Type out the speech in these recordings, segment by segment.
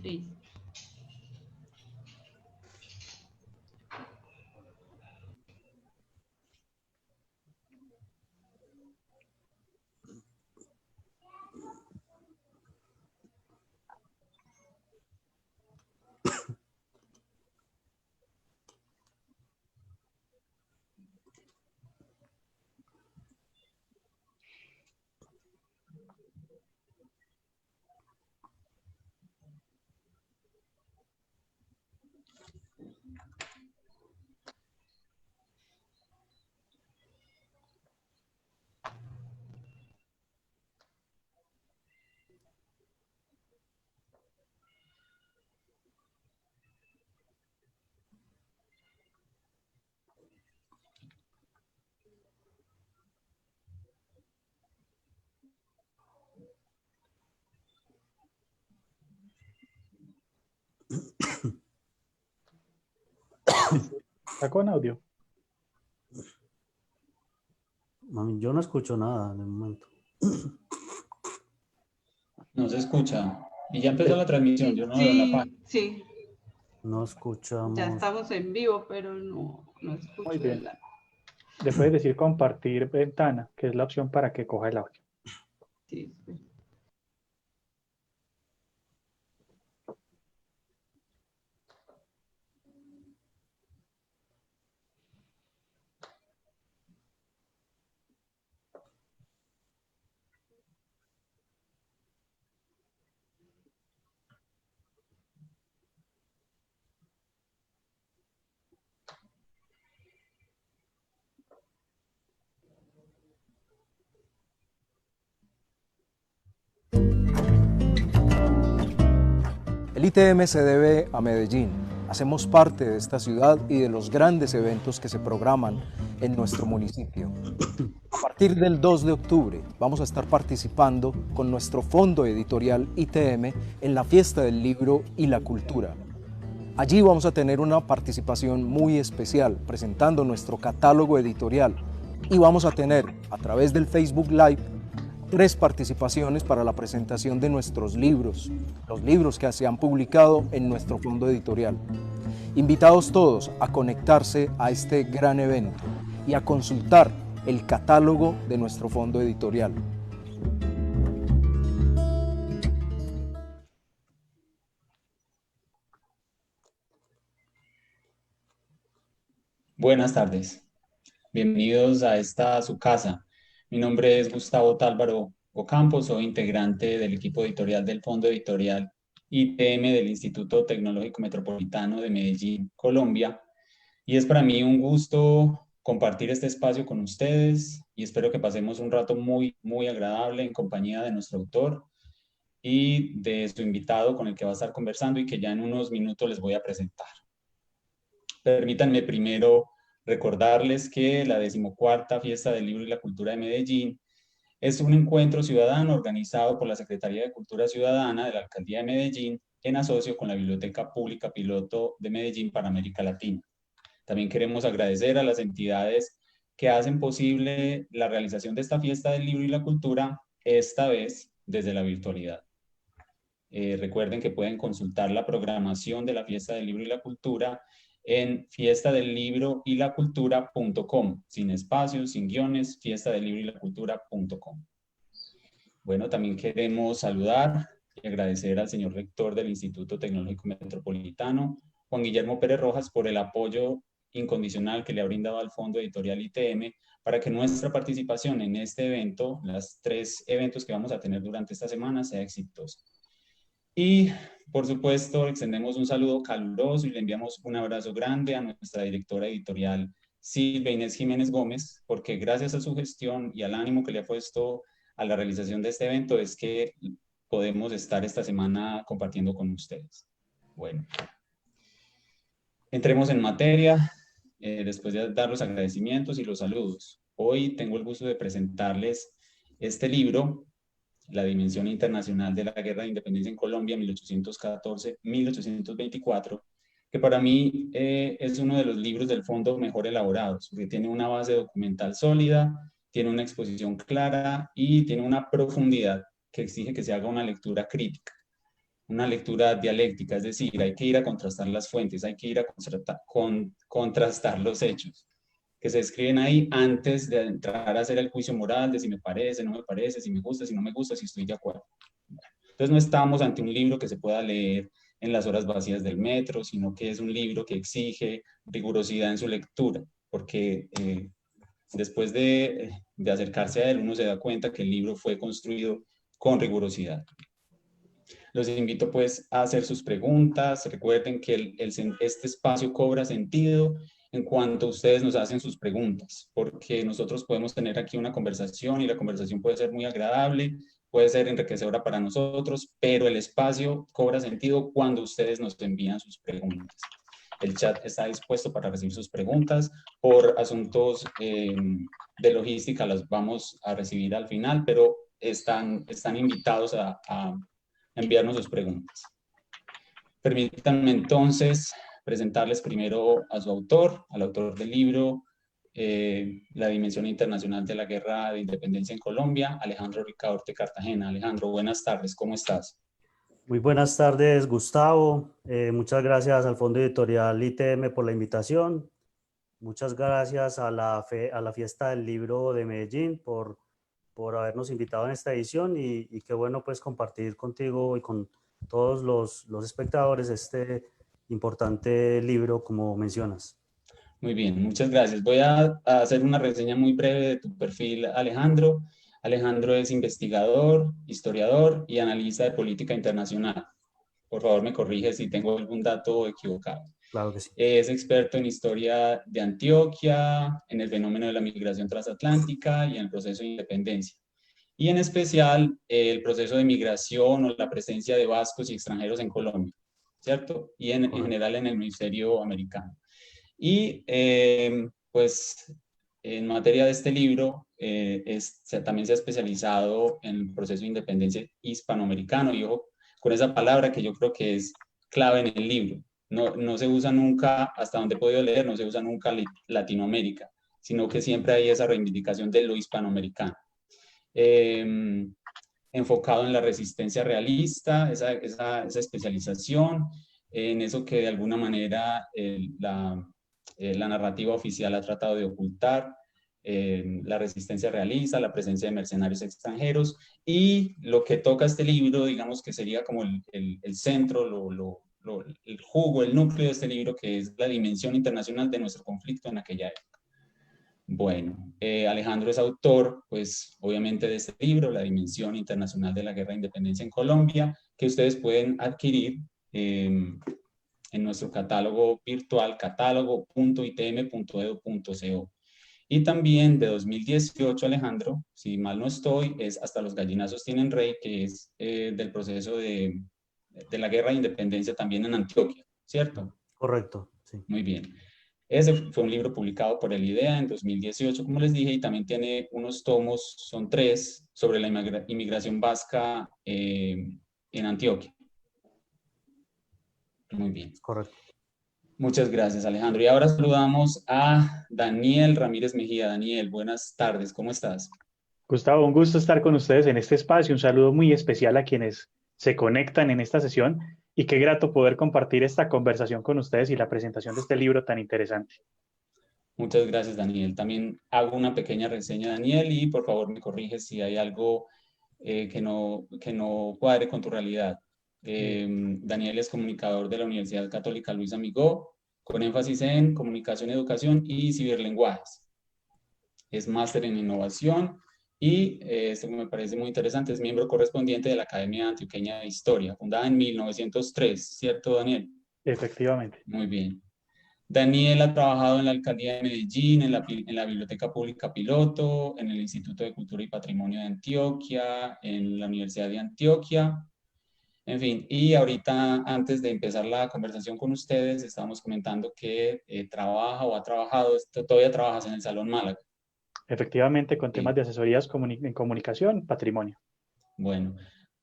Listo. ¿Está con audio? Yo no escucho nada de momento. No se escucha. Y ya empezó la transmisión, yo no veo la página. Sí, No escuchamos. ya estamos en vivo, pero no escucho. Muy bien. Le puedes decir compartir ventana, que es la opción para que coja el audio. Sí. El ITM se debe a Medellín. Hacemos parte de esta ciudad y de los grandes eventos que se programan en nuestro municipio. A partir del 2 de octubre vamos a estar participando con nuestro fondo editorial ITM en la Fiesta del Libro y la Cultura. Allí vamos a tener una participación muy especial presentando nuestro catálogo editorial y vamos a tener a través del Facebook Live 3 participaciones para la presentación de nuestros libros, los libros que se han publicado en nuestro fondo editorial. Invitados todos a conectarse a este gran evento y a consultar el catálogo de nuestro fondo editorial. Buenas tardes. Bienvenidos a esta su casa. Mi nombre es Gustavo Tálvaro Ocampo, soy integrante del equipo editorial del Fondo Editorial ITM del Instituto Tecnológico Metropolitano de Medellín, Colombia. Y es para mí un gusto compartir este espacio con ustedes y espero que pasemos un rato muy agradable en compañía de nuestro autor y de su invitado con el que va a estar conversando y que ya en unos minutos les voy a presentar. Permítanme primero recordarles que la 14ª Fiesta del Libro y la Cultura de Medellín es un encuentro ciudadano organizado por la Secretaría de Cultura Ciudadana de la Alcaldía de Medellín en asocio con la Biblioteca Pública Piloto de Medellín para América Latina. También queremos agradecer a las entidades que hacen posible la realización de esta Fiesta del Libro y la Cultura, esta vez desde la virtualidad. Recuerden que pueden consultar la programación de la Fiesta del Libro y la Cultura en fiestadelibroylacultura.com, sin espacios, sin guiones, fiestadelibroylacultura.com. Bueno, también queremos saludar y agradecer al señor rector del Instituto Tecnológico Metropolitano, Juan Guillermo Pérez Rojas, por el apoyo incondicional que le ha brindado al Fondo Editorial ITM para que nuestra participación en este evento, los 3 eventos que vamos a tener durante esta semana, sea exitosa. Y, por supuesto, extendemos un saludo caluroso y le enviamos un abrazo grande a nuestra directora editorial, Silvia Inés Jiménez Gómez, porque gracias a su gestión y al ánimo que le ha puesto a la realización de este evento es que podemos estar esta semana compartiendo con ustedes. Bueno, entremos en materia, después de dar los agradecimientos y los saludos. Hoy tengo el gusto de presentarles este libro, La Dimensión Internacional de la Guerra de Independencia en Colombia, 1814-1824, que para mí es uno de los libros del fondo mejor elaborados, porque tiene una base documental sólida, tiene una exposición clara y tiene una profundidad que exige que se haga una lectura crítica. una lectura dialéctica, es decir, hay que ir a contrastar las fuentes, hay que ir a contrastar los hechos que se escriben ahí antes de entrar a hacer el juicio moral de si me parece, no me parece, si me gusta, si no me gusta, si estoy de acuerdo. Entonces no estamos ante un libro que se pueda leer en las horas vacías del metro, sino que es un libro que exige rigurosidad en su lectura, porque después de acercarse a él, uno se da cuenta que el libro fue construido con rigurosidad. Los invito pues a hacer sus preguntas. Recuerden que este espacio cobra sentido en cuanto ustedes nos hacen sus preguntas, porque nosotros podemos tener aquí una conversación y la conversación puede ser muy agradable, puede ser enriquecedora para nosotros, pero el espacio cobra sentido cuando ustedes nos envían sus preguntas. El chat está dispuesto para recibir sus preguntas. Por asuntos de logística las vamos a recibir al final, pero están invitados a enviarnos sus preguntas. Permítanme entonces presentarles primero a su autor, al autor del libro La Dimensión Internacional de la Guerra de Independencia en Colombia, Alejandro Ricaurte Cartagena. Alejandro, buenas tardes, ¿cómo estás? Muy buenas tardes, Gustavo. Muchas gracias al Fondo Editorial ITM por la invitación. Muchas gracias a la Fiesta del Libro de Medellín por habernos invitado en esta edición y qué bueno pues compartir contigo y con todos los espectadores este importante libro como mencionas. Muy bien, muchas gracias. Voy a hacer una reseña muy breve de tu perfil, Alejandro. Alejandro es investigador, historiador y analista de política internacional. Por favor, me corrige si tengo algún dato equivocado. Claro que sí. Es experto en historia de Antioquia, en el fenómeno de la migración transatlántica y en el proceso de independencia. Y en especial el proceso de migración o la presencia de vascos y extranjeros en Colombia, ¿cierto? Y en general en el hemisferio americano. Y pues en materia de este libro, también se ha especializado en el proceso de independencia hispanoamericano. Y ojo con esa palabra que yo creo que es clave en el libro. No se usa nunca, hasta donde he podido leer, no se usa nunca Latinoamérica, sino que siempre hay esa reivindicación de lo hispanoamericano. Enfocado en la resistencia realista, esa especialización, en eso que de alguna manera la narrativa oficial ha tratado de ocultar, la resistencia realista, la presencia de mercenarios extranjeros, y lo que toca este libro, digamos que sería como el centro, el jugo, el núcleo de este libro, que es la dimensión internacional de nuestro conflicto en aquella época. Bueno, Alejandro es autor, pues obviamente de este libro, La Dimensión Internacional de la Guerra de Independencia en Colombia, que ustedes pueden adquirir en nuestro catálogo virtual, catálogo.itm.edu.co. Y también de 2018, Alejandro, si mal no estoy, es Hasta los gallinazos tienen rey, que es del proceso de la Guerra de Independencia también en Antioquia, ¿cierto? Correcto, sí. Muy bien. Ese fue un libro publicado por el IDEA en 2018, como les dije, y también tiene unos tomos, son 3, sobre la inmigración vasca en Antioquia. Muy bien. Correcto. Muchas gracias, Alejandro. Y ahora saludamos a Daniel Ramírez Mejía. Daniel, buenas tardes, ¿cómo estás? Gustavo, un gusto estar con ustedes en este espacio. Un saludo muy especial a quienes se conectan en esta sesión y qué grato poder compartir esta conversación con ustedes y la presentación de este libro tan interesante. Muchas gracias, Daniel. También hago una pequeña reseña, Daniel, y por favor me corriges si hay algo que no cuadre con tu realidad. Daniel es comunicador de la Universidad Católica Luis Amigó, con énfasis en comunicación, educación y ciberlenguajes. Es máster en innovación y, esto me parece muy interesante, es miembro correspondiente de la Academia Antioqueña de Historia, fundada en 1903, ¿cierto, Daniel? Efectivamente. Muy bien. Daniel ha trabajado en la Alcaldía de Medellín, en la Biblioteca Pública Piloto, en el Instituto de Cultura y Patrimonio de Antioquia, en la Universidad de Antioquia. En fin, y ahorita, antes de empezar la conversación con ustedes, estábamos comentando que trabaja o ha trabajado, todavía trabajas en el Salón Málaga. Efectivamente, con temas Sí. de asesorías en comunicación, patrimonio. Bueno,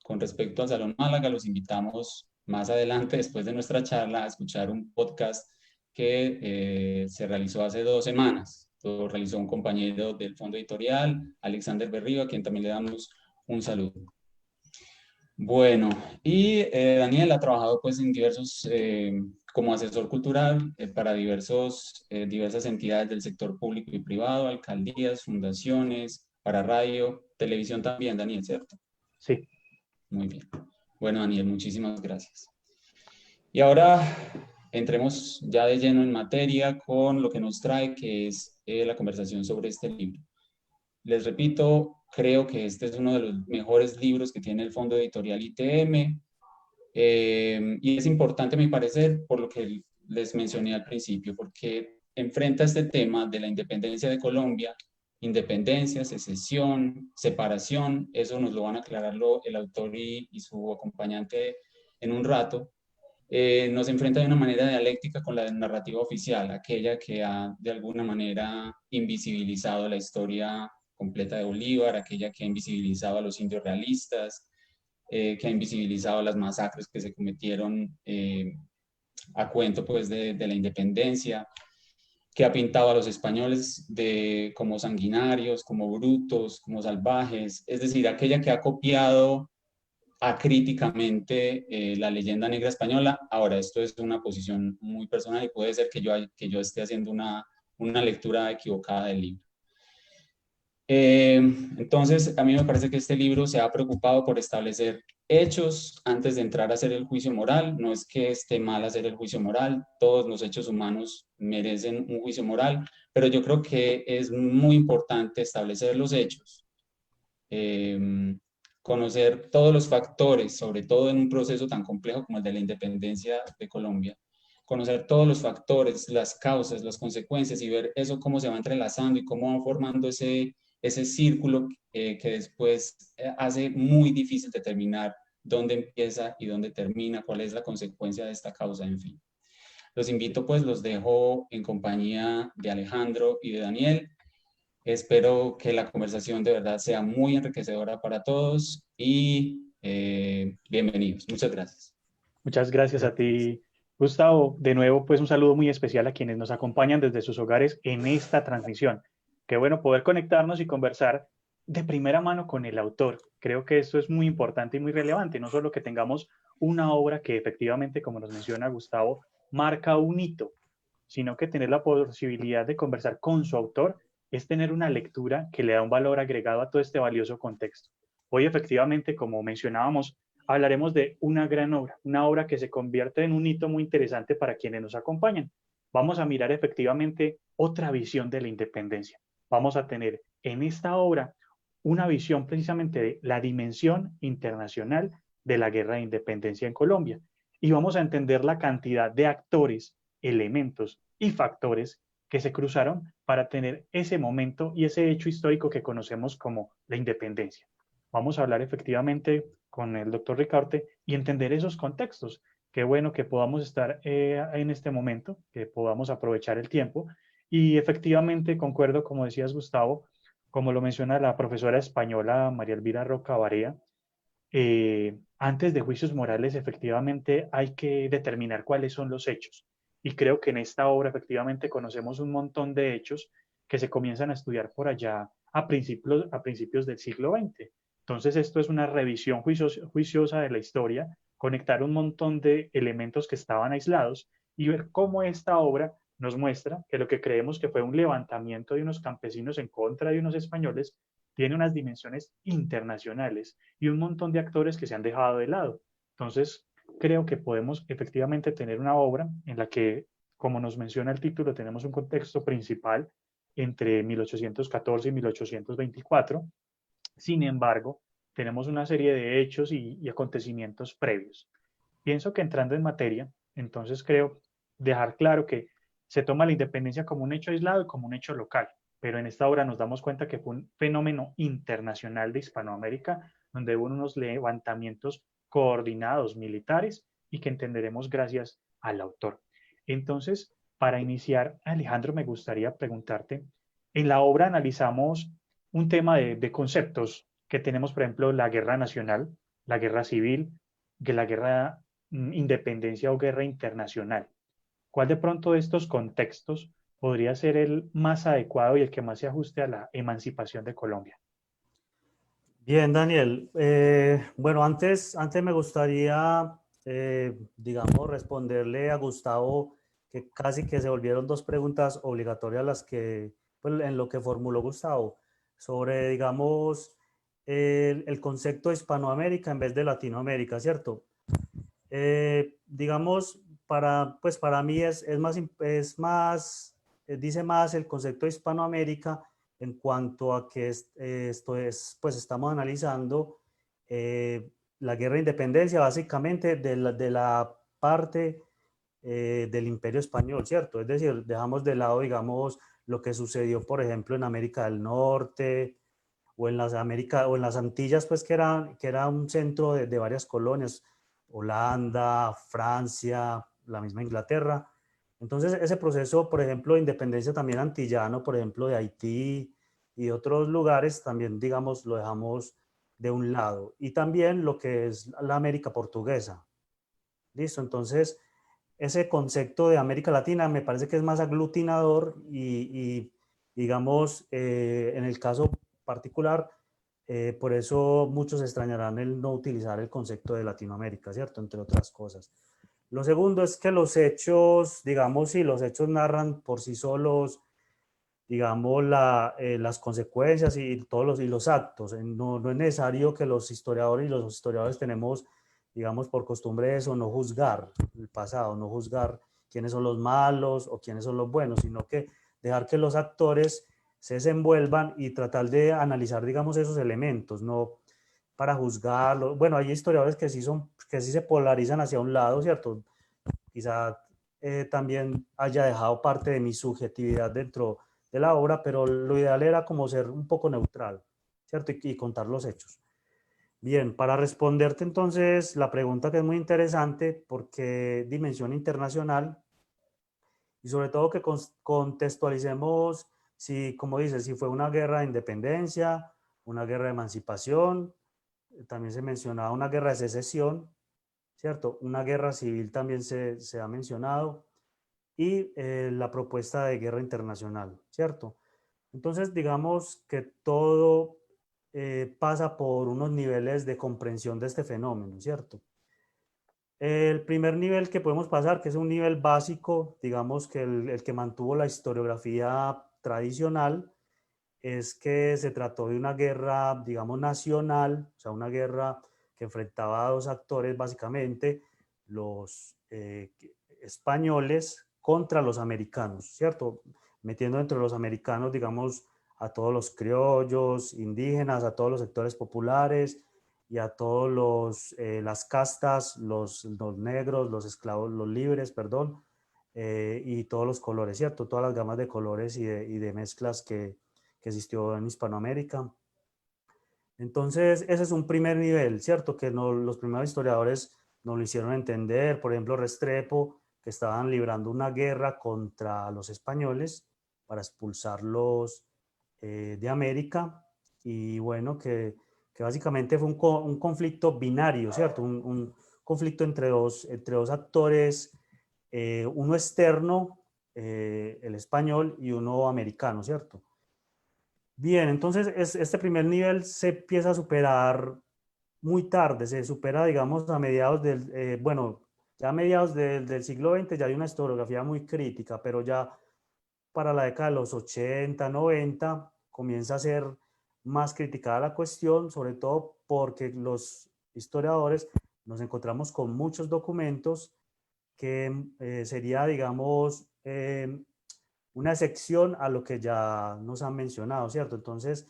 con respecto al Salón Málaga, los invitamos más adelante, después de nuestra charla, a escuchar un podcast que se realizó hace 2 semanas. Lo realizó un compañero del Fondo Editorial, Alexander Berrío, a quien también le damos un saludo. Bueno, y Daniel ha trabajado pues en diversos, como asesor cultural para diversas entidades del sector público y privado, alcaldías, fundaciones, para radio, televisión también, Daniel, ¿cierto? Sí. Muy bien. Bueno, Daniel, muchísimas gracias. Y ahora entremos ya de lleno en materia con lo que nos trae, que es la conversación sobre este libro. Les repito, creo que este es uno de los mejores libros que tiene el Fondo Editorial ITM, y es importante, a mi parecer, por lo que les mencioné al principio, porque enfrenta este tema de la independencia de Colombia, independencia, secesión, separación, eso nos lo van a aclarar el autor y su acompañante en un rato. Nos enfrenta de una manera dialéctica con la narrativa oficial, aquella que ha de alguna manera invisibilizado la historia completa de Bolívar, aquella que ha invisibilizado a los indios realistas, que ha invisibilizado las masacres que se cometieron a cuento pues, de la independencia, que ha pintado a los españoles como sanguinarios, como brutos, como salvajes, es decir, aquella que ha copiado acríticamente la leyenda negra española. Ahora, esto es una posición muy personal y puede ser que yo esté haciendo una lectura equivocada del libro. Entonces, a mí me parece que este libro se ha preocupado por establecer hechos antes de entrar a hacer el juicio moral. No es que esté mal hacer el juicio moral, todos los hechos humanos merecen un juicio moral, pero yo creo que es muy importante establecer los hechos, conocer todos los factores, sobre todo en un proceso tan complejo como el de la independencia de Colombia, conocer todos los factores, las causas, las consecuencias y ver eso cómo se va entrelazando y cómo va formando ese círculo que después hace muy difícil determinar dónde empieza y dónde termina, cuál es la consecuencia de esta causa, en fin. Los invito, pues los dejo en compañía de Alejandro y de Daniel. Espero que la conversación de verdad sea muy enriquecedora para todos y bienvenidos. Muchas gracias. Muchas gracias a ti, Gustavo. De nuevo, pues un saludo muy especial a quienes nos acompañan desde sus hogares en esta transmisión. Qué bueno poder conectarnos y conversar de primera mano con el autor. Creo que esto es muy importante y muy relevante, no solo que tengamos una obra que efectivamente, como nos menciona Gustavo, marca un hito, sino que tener la posibilidad de conversar con su autor es tener una lectura que le da un valor agregado a todo este valioso contexto. Hoy efectivamente, como mencionábamos, hablaremos de una gran obra, una obra que se convierte en un hito muy interesante para quienes nos acompañan. Vamos a mirar efectivamente otra visión de la independencia. Vamos a tener en esta obra una visión precisamente de la dimensión internacional de la guerra de independencia en Colombia. Y vamos a entender la cantidad de actores, elementos y factores que se cruzaron para tener ese momento y ese hecho histórico que conocemos como la independencia. Vamos a hablar efectivamente con el doctor Ricarte y entender esos contextos. Qué bueno que podamos estar en este momento, que podamos aprovechar el tiempo. Y efectivamente concuerdo, como decías Gustavo, como lo menciona la profesora española María Elvira Roca Barea, antes de juicios morales efectivamente hay que determinar cuáles son los hechos. Y creo que en esta obra efectivamente conocemos un montón de hechos que se comienzan a estudiar por allá a principios del siglo XX. Entonces esto es una revisión juiciosa de la historia, conectar un montón de elementos que estaban aislados y ver cómo esta obra nos muestra que lo que creemos que fue un levantamiento de unos campesinos en contra de unos españoles tiene unas dimensiones internacionales y un montón de actores que se han dejado de lado. Entonces, creo que podemos efectivamente tener una obra en la que, como nos menciona el título, tenemos un contexto principal entre 1814 y 1824. Sin embargo, tenemos una serie de hechos y acontecimientos previos. Pienso que entrando en materia, entonces creo dejar claro que se toma la independencia como un hecho aislado y como un hecho local, pero en esta obra nos damos cuenta que fue un fenómeno internacional de Hispanoamérica, donde hubo unos levantamientos coordinados militares y que entenderemos gracias al autor. Entonces, para iniciar, Alejandro, me gustaría preguntarte, en la obra analizamos un tema de conceptos que tenemos, por ejemplo, la guerra nacional, la guerra civil, la guerra independencia o guerra internacional. ¿Cuál de pronto de estos contextos podría ser el más adecuado y el que más se ajuste a la emancipación de Colombia? Bien, Daniel. Bueno, antes me gustaría, digamos, responderle a Gustavo que casi que se volvieron dos preguntas obligatorias las que, pues, en lo que formuló Gustavo, sobre, digamos, el concepto de Hispanoamérica en vez de Latinoamérica, ¿cierto? Digamos, pues para mí dice más el concepto de Hispanoamérica en cuanto a que esto es, pues estamos analizando la guerra de independencia básicamente de la parte del Imperio Español, ¿cierto? Es decir, dejamos de lado, digamos, lo que sucedió, por ejemplo, en América del Norte o en o en las Antillas, pues que era un centro de varias colonias, Holanda, Francia, la misma Inglaterra. Entonces, ese proceso, por ejemplo, de independencia también antillano, por ejemplo, de Haití y otros lugares, también, digamos, lo dejamos de un lado. Y también lo que es la América portuguesa. ¿Listo? Entonces, ese concepto de América Latina me parece que es más aglutinador y digamos, en el caso particular, por eso muchos extrañarán el no utilizar el concepto de Latinoamérica, ¿cierto? Entre otras cosas. Lo segundo es que los hechos, digamos, si los hechos narran por sí solos, digamos, las consecuencias y todos los actos. No, no es necesario que los historiadores tenemos, digamos, por costumbre eso, no juzgar el pasado, no juzgar quiénes son los malos o quiénes son los buenos, sino que dejar que los actores se desenvuelvan y tratar de analizar, digamos, esos elementos, no para juzgarlos. Bueno, hay historiadores que sí se polarizan hacia un lado, ¿cierto? Quizá también haya dejado parte de mi subjetividad dentro de la obra, pero lo ideal era como ser un poco neutral, ¿cierto? Y contar los hechos. Bien, para responderte entonces la pregunta que es muy interesante, porque dimensión internacional, y sobre todo que contextualicemos si, como dices, si fue una guerra de independencia, una guerra de emancipación, también se mencionaba una guerra de secesión, ¿cierto? Una guerra civil también se ha mencionado y la propuesta de guerra internacional, ¿cierto? Entonces, digamos que todo pasa por unos niveles de comprensión de este fenómeno, ¿cierto? El primer nivel que podemos pasar, que es un nivel básico, digamos que el que mantuvo la historiografía tradicional, es que se trató de una guerra, digamos, nacional, o sea, una guerra que enfrentaba a dos actores, básicamente, los españoles contra los americanos, ¿cierto? Metiendo entre los americanos, digamos, a todos los criollos, indígenas, a todos los sectores populares y a todos las castas, los negros, los esclavos, los libres, perdón, y todos los colores, ¿cierto? Todas las gamas de colores y de mezclas que existió en Hispanoamérica. Entonces, ese es un primer nivel, ¿cierto? Que no, los primeros historiadores nos lo hicieron entender. Por ejemplo, Restrepo, que estaban librando una guerra contra los españoles para expulsarlos de América. Y bueno, que básicamente fue un conflicto binario, ¿cierto? Un conflicto entre dos actores, uno externo, el español, y uno americano, ¿cierto? Bien, entonces este primer nivel se empieza a superar muy tarde, se supera, digamos, a mediados bueno, ya a mediados del siglo XX ya hay una historiografía muy crítica, pero ya para la década de los 80, 90, comienza a ser más criticada la cuestión, sobre todo porque los historiadores nos encontramos con muchos documentos que sería, digamos, una excepción a lo que ya nos han mencionado, ¿cierto? Entonces,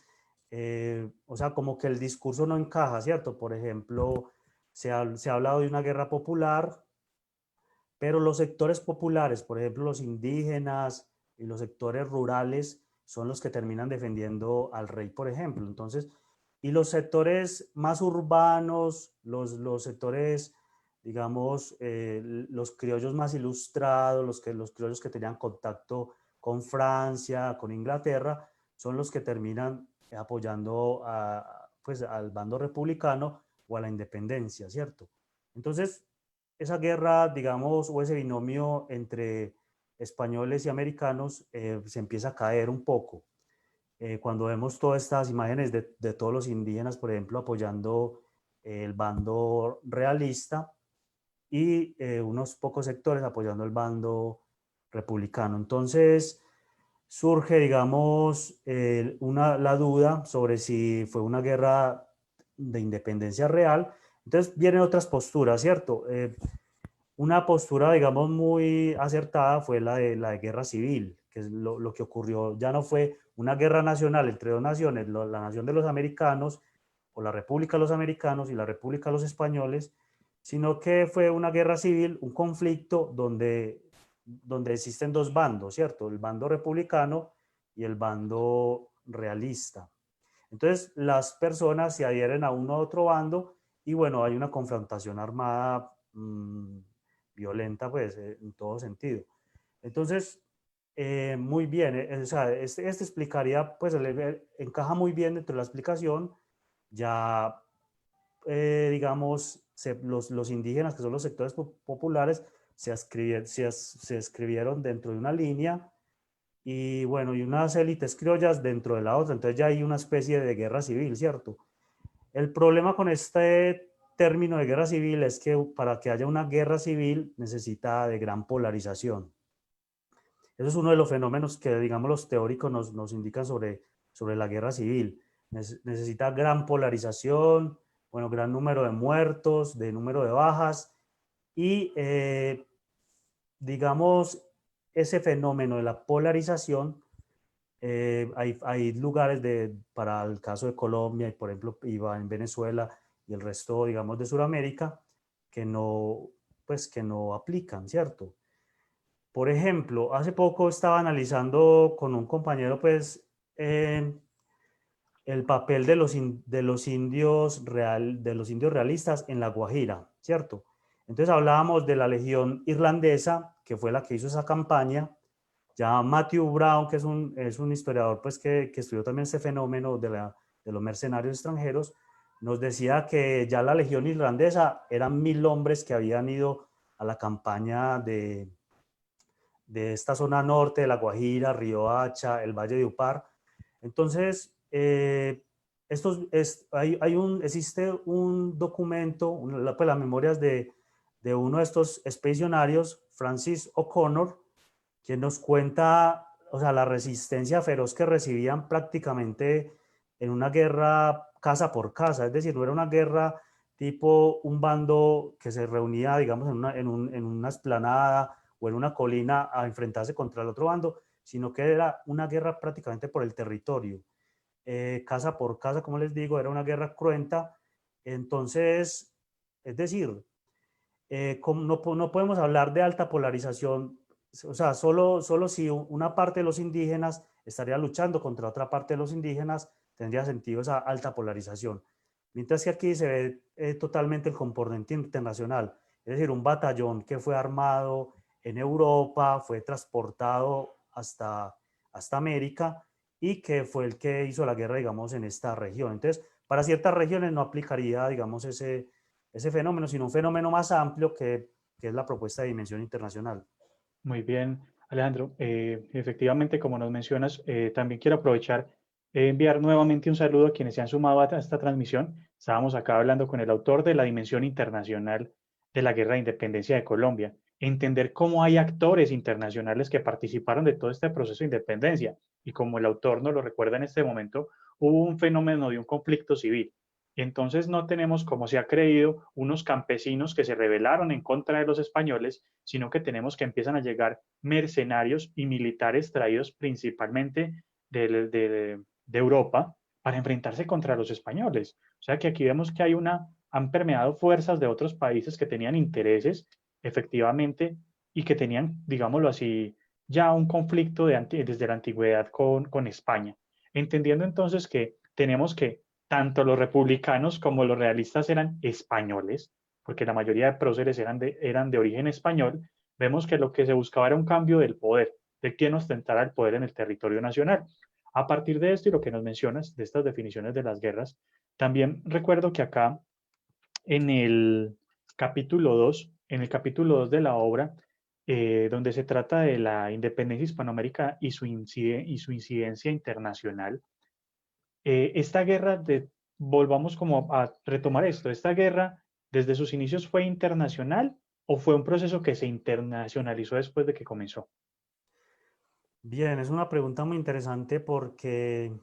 o sea, como que el discurso no encaja, ¿cierto? Por ejemplo, se ha hablado de una guerra popular, pero los sectores populares, por ejemplo, los indígenas y los sectores rurales, son los que terminan defendiendo al rey, por ejemplo. Entonces, y los sectores más urbanos, los sectores, digamos, los criollos más ilustrados, los criollos que tenían contacto con Francia, con Inglaterra, son los que terminan apoyando pues, al bando republicano o a la independencia, ¿cierto? Entonces, esa guerra, digamos, o ese binomio entre españoles y americanos se empieza a caer un poco. cuando vemos todas estas imágenes de todos los indígenas, por ejemplo, apoyando el bando realista y unos pocos sectores apoyando el bando republicano. Entonces surge, digamos, la duda sobre si fue una guerra de independencia real. Entonces vienen otras posturas, ¿cierto? Una postura, digamos, muy acertada fue la de guerra civil, que es lo que ocurrió. Ya no fue una guerra nacional entre dos naciones, la nación de los americanos, o la República de los Americanos y la República de los Españoles, sino que fue una guerra civil, un conflicto donde existen dos bandos, ¿cierto? El bando republicano y el bando realista. Entonces, las personas se adhieren a uno u otro bando y bueno, hay una confrontación armada violenta, pues, en todo sentido. Entonces, muy bien, o sea, este explicaría, pues, encaja muy bien dentro de la explicación. Ya, digamos, los indígenas, que son los sectores populares, se escribieron dentro de una línea y bueno, y unas élites criollas dentro de la otra. Entonces ya hay una especie de guerra civil, ¿cierto? El problema con este término de guerra civil es que para que haya una guerra civil necesita de gran polarización. Eso es uno de los fenómenos que, digamos, los teóricos nos indican sobre la guerra civil. Necesita gran polarización, bueno, gran número de muertos, de número de bajas y, digamos, ese fenómeno de la polarización, hay lugares para el caso de Colombia y, por ejemplo, iba en Venezuela y el resto, digamos, de Sudamérica, que no, pues, que no aplican, ¿cierto? Por ejemplo, hace poco estaba analizando con un compañero, pues, el papel de los indios realistas en La Guajira, ¿cierto? Entonces hablábamos de la Legión Irlandesa, que fue la que hizo esa campaña. Ya Matthew Brown, que es un historiador, pues, que estudió también ese fenómeno de los mercenarios extranjeros, nos decía que ya la Legión Irlandesa eran 1000 hombres que habían ido a la campaña de esta zona norte de La Guajira, Riohacha, el Valle de Upar. Entonces, existe un documento, pues, las memorias de uno de estos expedicionarios, Francis O'Connor, quien nos cuenta, o sea, la resistencia feroz que recibían prácticamente en una guerra casa por casa. Es decir, no era una guerra tipo un bando que se reunía, digamos, en una explanada o en una colina a enfrentarse contra el otro bando, sino que era una guerra prácticamente por el territorio. Casa por casa, como les digo, era una guerra cruenta. Entonces, es decir, no podemos hablar de alta polarización, o sea, solo si una parte de los indígenas estaría luchando contra otra parte de los indígenas, tendría sentido esa alta polarización. Mientras que aquí se ve totalmente el componente internacional, es decir, un batallón que fue armado en Europa, fue transportado hasta América y que fue el que hizo la guerra, digamos, en esta región. Entonces, para ciertas regiones no aplicaría, digamos, ese fenómeno, sino un fenómeno más amplio que es la propuesta de dimensión internacional. Muy bien, Alejandro. Efectivamente, como nos mencionas, también quiero aprovechar enviar nuevamente un saludo a quienes se han sumado a esta transmisión. Estábamos acá hablando con el autor de la dimensión internacional de la Guerra de Independencia de Colombia. Entender cómo hay actores internacionales que participaron de todo este proceso de independencia. Y como el autor nos lo recuerda en este momento, hubo un fenómeno de un conflicto civil. Entonces no tenemos, como se ha creído, unos campesinos que se rebelaron en contra de los españoles, sino que tenemos que empiezan a llegar mercenarios y militares traídos principalmente de Europa para enfrentarse contra los españoles. O sea que aquí vemos que han permeado fuerzas de otros países que tenían intereses, efectivamente, y que tenían, digámoslo así, ya un conflicto desde la antigüedad con España. Entendiendo entonces que tenemos que tanto los republicanos como los realistas eran españoles, porque la mayoría de próceres eran de origen español, vemos que lo que se buscaba era un cambio del poder, de quién ostentara el poder en el territorio nacional. A partir de esto y lo que nos mencionas, de estas definiciones de las guerras, también recuerdo que acá en el capítulo 2 de la obra, donde se trata de la independencia hispanoamericana y su incidencia internacional. Esta guerra, volvamos como a retomar esto, ¿esta guerra desde sus inicios fue internacional o fue un proceso que se internacionalizó después de que comenzó? Bien, es una pregunta muy interesante porque,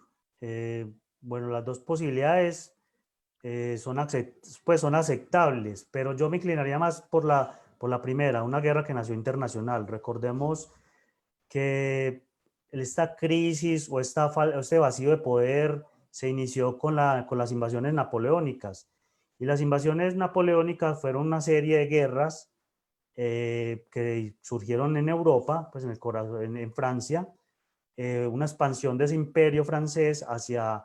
bueno, las dos posibilidades pues son aceptables, pero yo me inclinaría más por la primera, una guerra que nació internacional. Recordemos que esta crisis o este vacío de poder se inició con las invasiones napoleónicas. Y las invasiones napoleónicas fueron una serie de guerras que surgieron en Europa, pues en el corazón, en Francia, una expansión de ese imperio francés hacia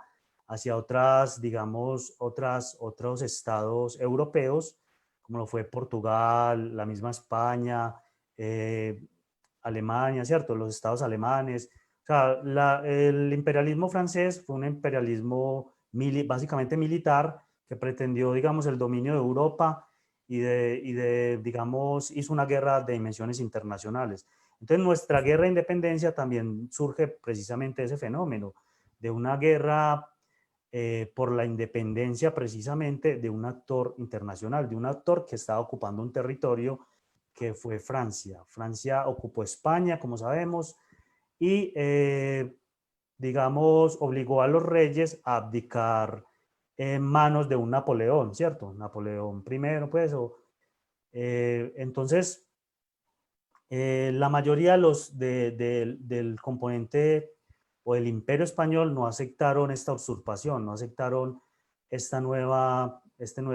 otras, digamos, otros estados europeos, como lo fue Portugal, la misma España, Alemania, ¿cierto? Los estados alemanes. O sea, el imperialismo francés fue un imperialismo básicamente militar que pretendió, digamos, el dominio de Europa digamos, hizo una guerra de dimensiones internacionales. Entonces, nuestra guerra de independencia también surge precisamente de ese fenómeno, de una guerra por la independencia precisamente de un actor internacional, de un actor que estaba ocupando un territorio que fue Francia. Francia ocupó España, como sabemos, y, digamos, obligó a los reyes a abdicar en manos de un Napoleón, ¿cierto? Napoleón I, pues, entonces, la mayoría del componente o del imperio español no aceptaron esta usurpación, no aceptaron este nuevo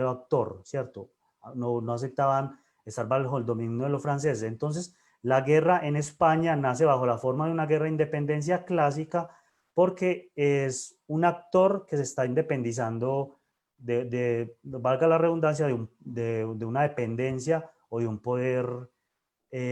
actor, ¿cierto? No aceptaban estar bajo el dominio de los franceses. Entonces, la guerra en España nace bajo la forma de una guerra de independencia clásica porque es un actor que se está independizando valga la redundancia, de una dependencia o de un poder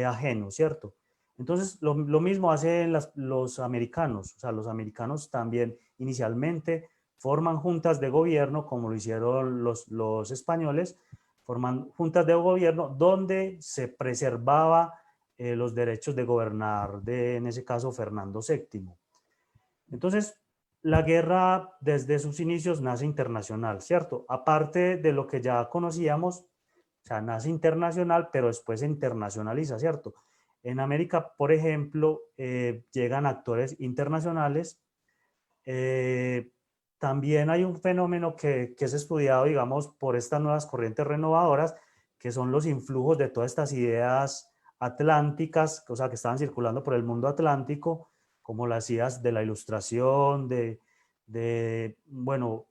ajeno, ¿cierto? Entonces, lo mismo hacen los americanos, o sea, los americanos también inicialmente forman juntas de gobierno, como lo hicieron los españoles, forman juntas de gobierno donde se preservaba los derechos de gobernar en ese caso, Fernando VII. Entonces, la guerra desde sus inicios nace internacional, ¿cierto? Aparte de lo que ya conocíamos, o sea, nace internacional, pero después se internacionaliza, ¿cierto? En América, por ejemplo, llegan actores internacionales. También hay un fenómeno que es estudiado, digamos, por estas nuevas corrientes renovadoras, que son los influjos de todas estas ideas atlánticas, o sea, que estaban circulando por el mundo atlántico, como las ideas de la ilustración, bueno,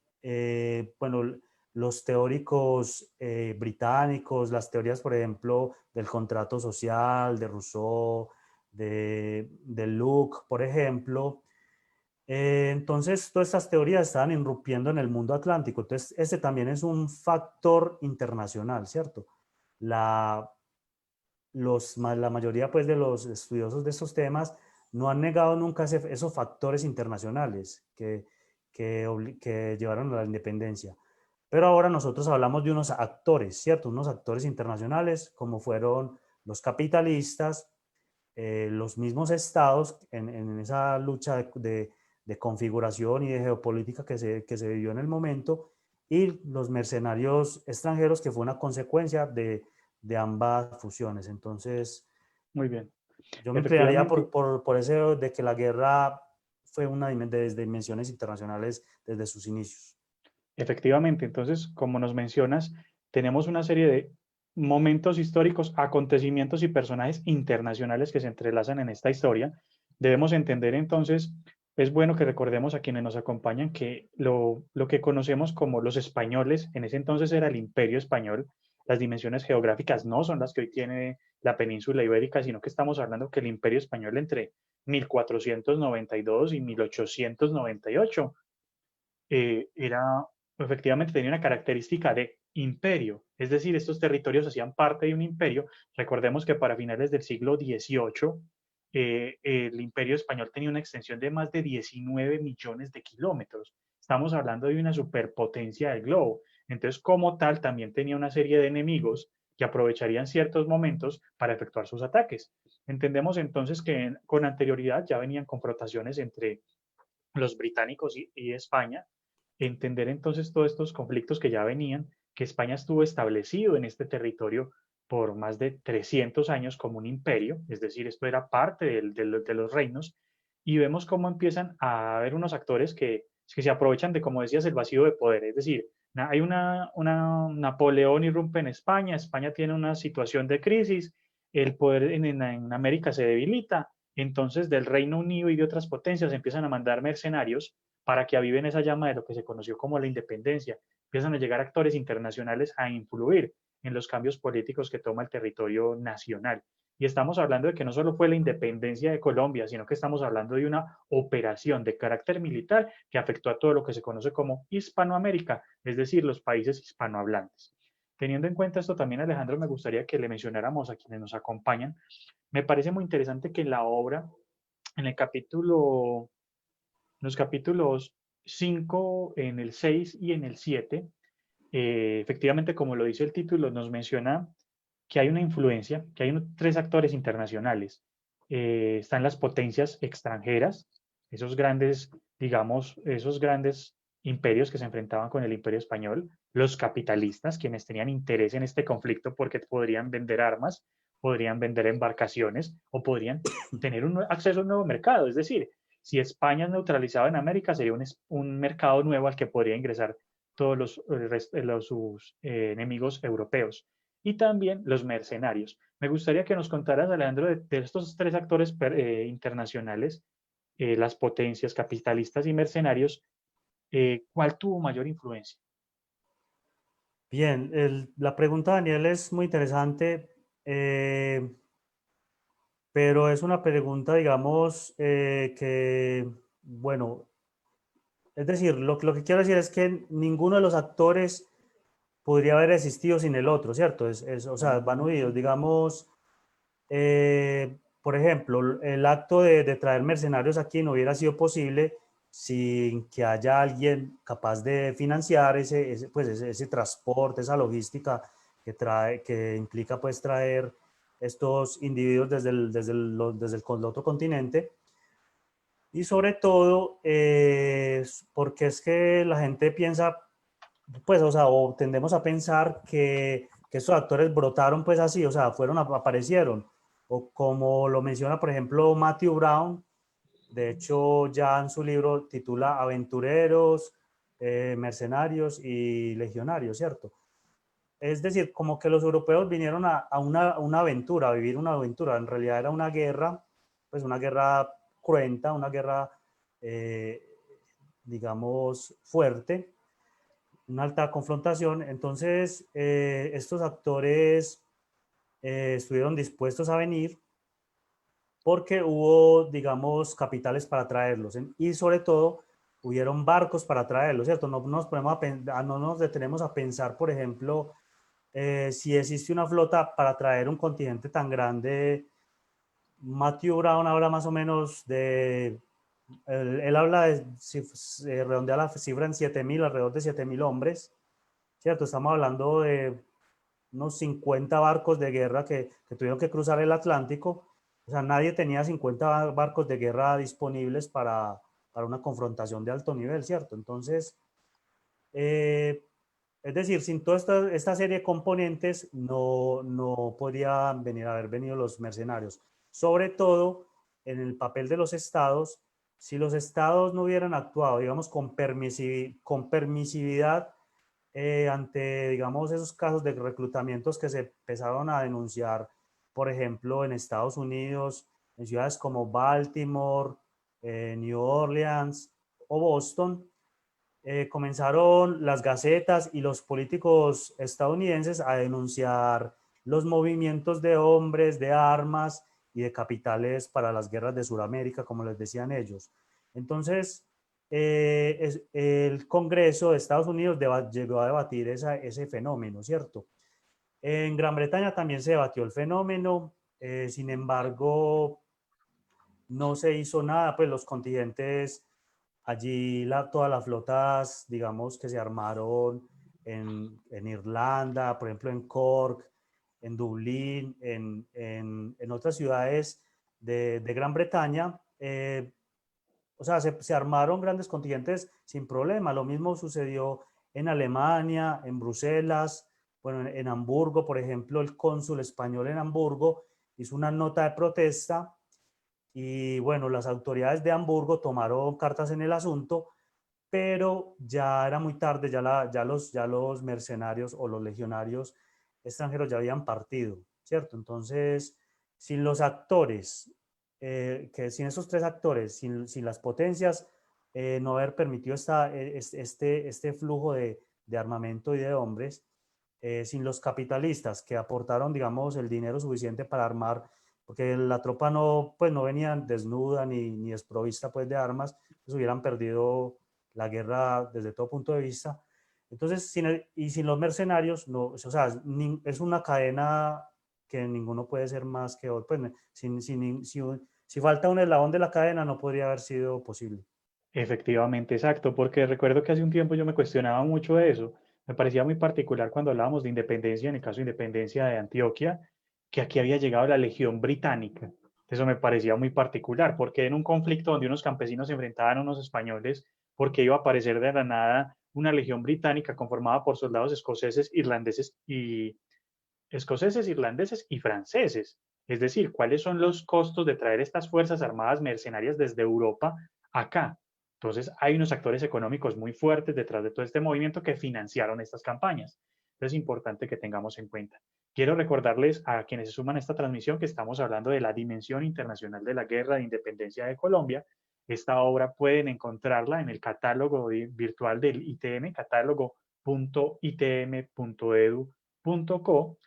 los teóricos británicos, las teorías, por ejemplo, del contrato social, de Rousseau, de Locke, por ejemplo. Entonces, todas estas teorías estaban irrumpiendo en el mundo atlántico. Entonces, este también es un factor internacional, ¿cierto? La mayoría pues, de los estudiosos de estos temas no han negado nunca esos factores internacionales que llevaron a la independencia. Pero ahora nosotros hablamos de unos actores, ¿cierto? Unos actores internacionales como fueron los capitalistas, los mismos estados en esa lucha de configuración y de geopolítica que se vivió en el momento, y los mercenarios extranjeros, que fue una consecuencia de ambas fusiones. Entonces, Muy bien. yo me inclinaría Efectivamente, por eso de que la guerra fue una de dimensiones internacionales desde sus inicios. efectivamente, entonces, como nos mencionas, tenemos una serie de momentos históricos, acontecimientos y personajes internacionales que se entrelazan en esta historia. Debemos entender entonces, es bueno que recordemos a quienes nos acompañan que lo que conocemos como los españoles, en ese entonces era el Imperio Español. Las dimensiones geográficas no son las que hoy tiene la península ibérica, sino que estamos hablando que el Imperio Español entre 1492 y 1898 era, efectivamente tenía una característica de imperio, es decir, estos territorios hacían parte de un imperio. Recordemos que para finales del siglo XVIII, el imperio español tenía una extensión de más de 19 millones de kilómetros. Estamos hablando de una superpotencia del globo. Entonces, como tal, también tenía una serie de enemigos que aprovecharían ciertos momentos para efectuar sus ataques. Entendemos entonces que con anterioridad ya venían confrontaciones entre los británicos y España, entender entonces todos estos conflictos que ya venían, que España estuvo establecido en este territorio por más de 300 años como un imperio, es decir, esto era parte de los reinos, y vemos cómo empiezan a haber unos actores que se aprovechan de, como decías, el vacío de poder, es decir, hay Napoleón irrumpe en España, España tiene una situación de crisis, el poder en América se debilita, entonces del Reino Unido y de otras potencias empiezan a mandar mercenarios para que aviven esa llama de lo que se conoció como la independencia. Empiezan a llegar actores internacionales a influir en los cambios políticos que toma el territorio nacional. Y estamos hablando de que no solo fue la independencia de Colombia, sino que estamos hablando de una operación de carácter militar que afectó a todo lo que se conoce como Hispanoamérica, es decir, los países hispanohablantes. Teniendo en cuenta esto también, Alejandro, me gustaría que le mencionáramos a quienes nos acompañan. Me parece muy interesante que en la obra, en el capítulo, los capítulos 5, en el 6 y en el 7, efectivamente, como lo dice el título, nos menciona que hay una influencia, que hay tres actores internacionales. Están las potencias extranjeras, esos grandes, digamos, esos grandes imperios que se enfrentaban con el imperio español, los capitalistas, quienes tenían interés en este conflicto porque podrían vender armas, podrían vender embarcaciones o podrían tener un acceso a un nuevo mercado. Es decir, si España es neutralizada en América, sería un mercado nuevo al que podría ingresar todos sus enemigos europeos. Y también los mercenarios. Me gustaría que nos contaras, Alejandro, de estos tres actores internacionales, las potencias capitalistas y mercenarios, ¿cuál tuvo mayor influencia? Bien, la pregunta, Daniel, es muy interesante, pero es una pregunta, digamos, que, bueno, es decir, lo que quiero decir es que ninguno de los actores podría haber existido sin el otro, ¿cierto? O sea, van unidos, digamos, por ejemplo, el acto de traer mercenarios aquí no hubiera sido posible sin que haya alguien capaz de financiar ese transporte, esa logística que implica pues traer estos individuos desde el otro continente. Y sobre todo, porque es que la gente piensa, pues, o sea, o tendemos a pensar que estos actores brotaron pues así, o sea, aparecieron. O como lo menciona, por ejemplo, Matthew Brown, de hecho, ya en su libro titula Aventureros, Mercenarios y Legionarios, ¿cierto? Es decir, como que los europeos vinieron a una aventura, a vivir una aventura. En realidad era una guerra, pues una guerra cruenta, una guerra, digamos, fuerte, una alta confrontación. Entonces, estos actores estuvieron dispuestos a venir porque hubo, digamos, capitales para traerlos y sobre todo hubieron barcos para traerlos, ¿cierto? No nos detenemos a pensar, por ejemplo, si existe una flota para traer un continente tan grande. Matthew Brown habla más o menos él habla redondea la cifra en 7.000, alrededor de 7.000 hombres, ¿cierto? Estamos hablando de unos 50 barcos de guerra que tuvieron que cruzar el Atlántico. O sea, nadie tenía 50 barcos de guerra disponibles para una confrontación de alto nivel, ¿cierto? Entonces, es decir, sin toda esta serie de componentes no podrían haber venido los mercenarios. Sobre todo en el papel de los estados, si los estados no hubieran actuado, digamos, con permisividad ante, digamos, esos casos de reclutamientos que se empezaron a denunciar, por ejemplo, en Estados Unidos, en ciudades como Baltimore, New Orleans o Boston, comenzaron las gacetas y los políticos estadounidenses a denunciar los movimientos de hombres, de armas y de capitales para las guerras de Sudamérica, como les decían ellos. Entonces, el Congreso de Estados Unidos llegó a debatir ese fenómeno, ¿cierto? En Gran Bretaña también se debatió el fenómeno, sin embargo, no se hizo nada, pues los contingentes allí, todas las flotas, digamos, que se armaron en Irlanda, por ejemplo, en Cork, en Dublín, en otras ciudades de Gran Bretaña, o sea, se armaron grandes contingentes sin problema. Lo mismo sucedió en Alemania, en Bruselas, bueno, en Hamburgo, por ejemplo, el cónsul español en Hamburgo hizo una nota de protesta y bueno, las autoridades de Hamburgo tomaron cartas en el asunto, pero ya era muy tarde, ya los mercenarios o los legionarios extranjeros ya habían partido, ¿cierto? Entonces, sin los actores, sin esos tres actores, sin las potencias, no haber permitido este flujo de armamento y de hombres, sin los capitalistas que aportaron, digamos, el dinero suficiente para armar, porque la tropa no, pues, no venía desnuda ni desprovista pues, de armas, pues hubieran perdido la guerra desde todo punto de vista. Entonces, sin los mercenarios, no, o sea, es una cadena que ninguno puede ser más que otro. Pues, si falta un eslabón de la cadena, no podría haber sido posible. Efectivamente, exacto, porque recuerdo que hace un tiempo yo me cuestionaba mucho de eso. Me parecía muy particular cuando hablábamos de independencia, en el caso de independencia de Antioquia, que aquí había llegado la Legión Británica. Eso me parecía muy particular, porque en un conflicto donde unos campesinos se enfrentaban a unos españoles, porque iba a aparecer de la nada una Legión Británica conformada por soldados escoceses, irlandeses y franceses. Es decir, ¿cuáles son los costos de traer estas fuerzas armadas mercenarias desde Europa acá? Entonces, hay unos actores económicos muy fuertes detrás de todo este movimiento que financiaron estas campañas. Entonces, es importante que tengamos en cuenta. Quiero recordarles a quienes se suman a esta transmisión que estamos hablando de la dimensión internacional de la guerra de independencia de Colombia. Esta obra pueden encontrarla en el catálogo virtual del ITM, catálogo.itm.edu.co.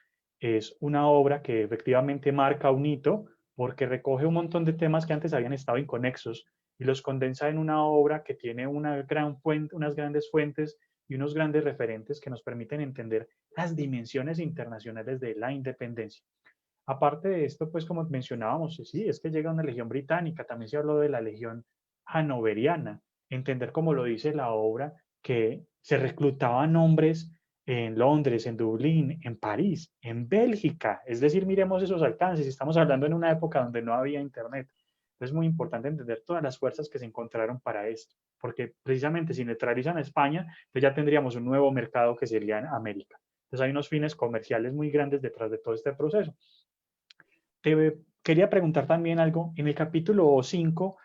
Es una obra que efectivamente marca un hito porque recoge un montón de temas que antes habían estado inconexos y los condensa en una obra que tiene una gran fuente, unas grandes fuentes y unos grandes referentes que nos permiten entender las dimensiones internacionales de la independencia. Aparte de esto, pues como mencionábamos, sí, es que llega una legión británica, también se habló de la legión hanoveriana, entender como lo dice la obra, que se reclutaban hombres en Londres, en Dublín, en París, en Bélgica, es decir, miremos esos alcances, estamos hablando en una época donde no había internet. Es muy importante entender todas las fuerzas que se encontraron para esto, porque precisamente si neutralizan a España, pues ya tendríamos un nuevo mercado que sería en América. Entonces hay unos fines comerciales muy grandes detrás de todo este proceso. Te quería preguntar también algo en el capítulo 5,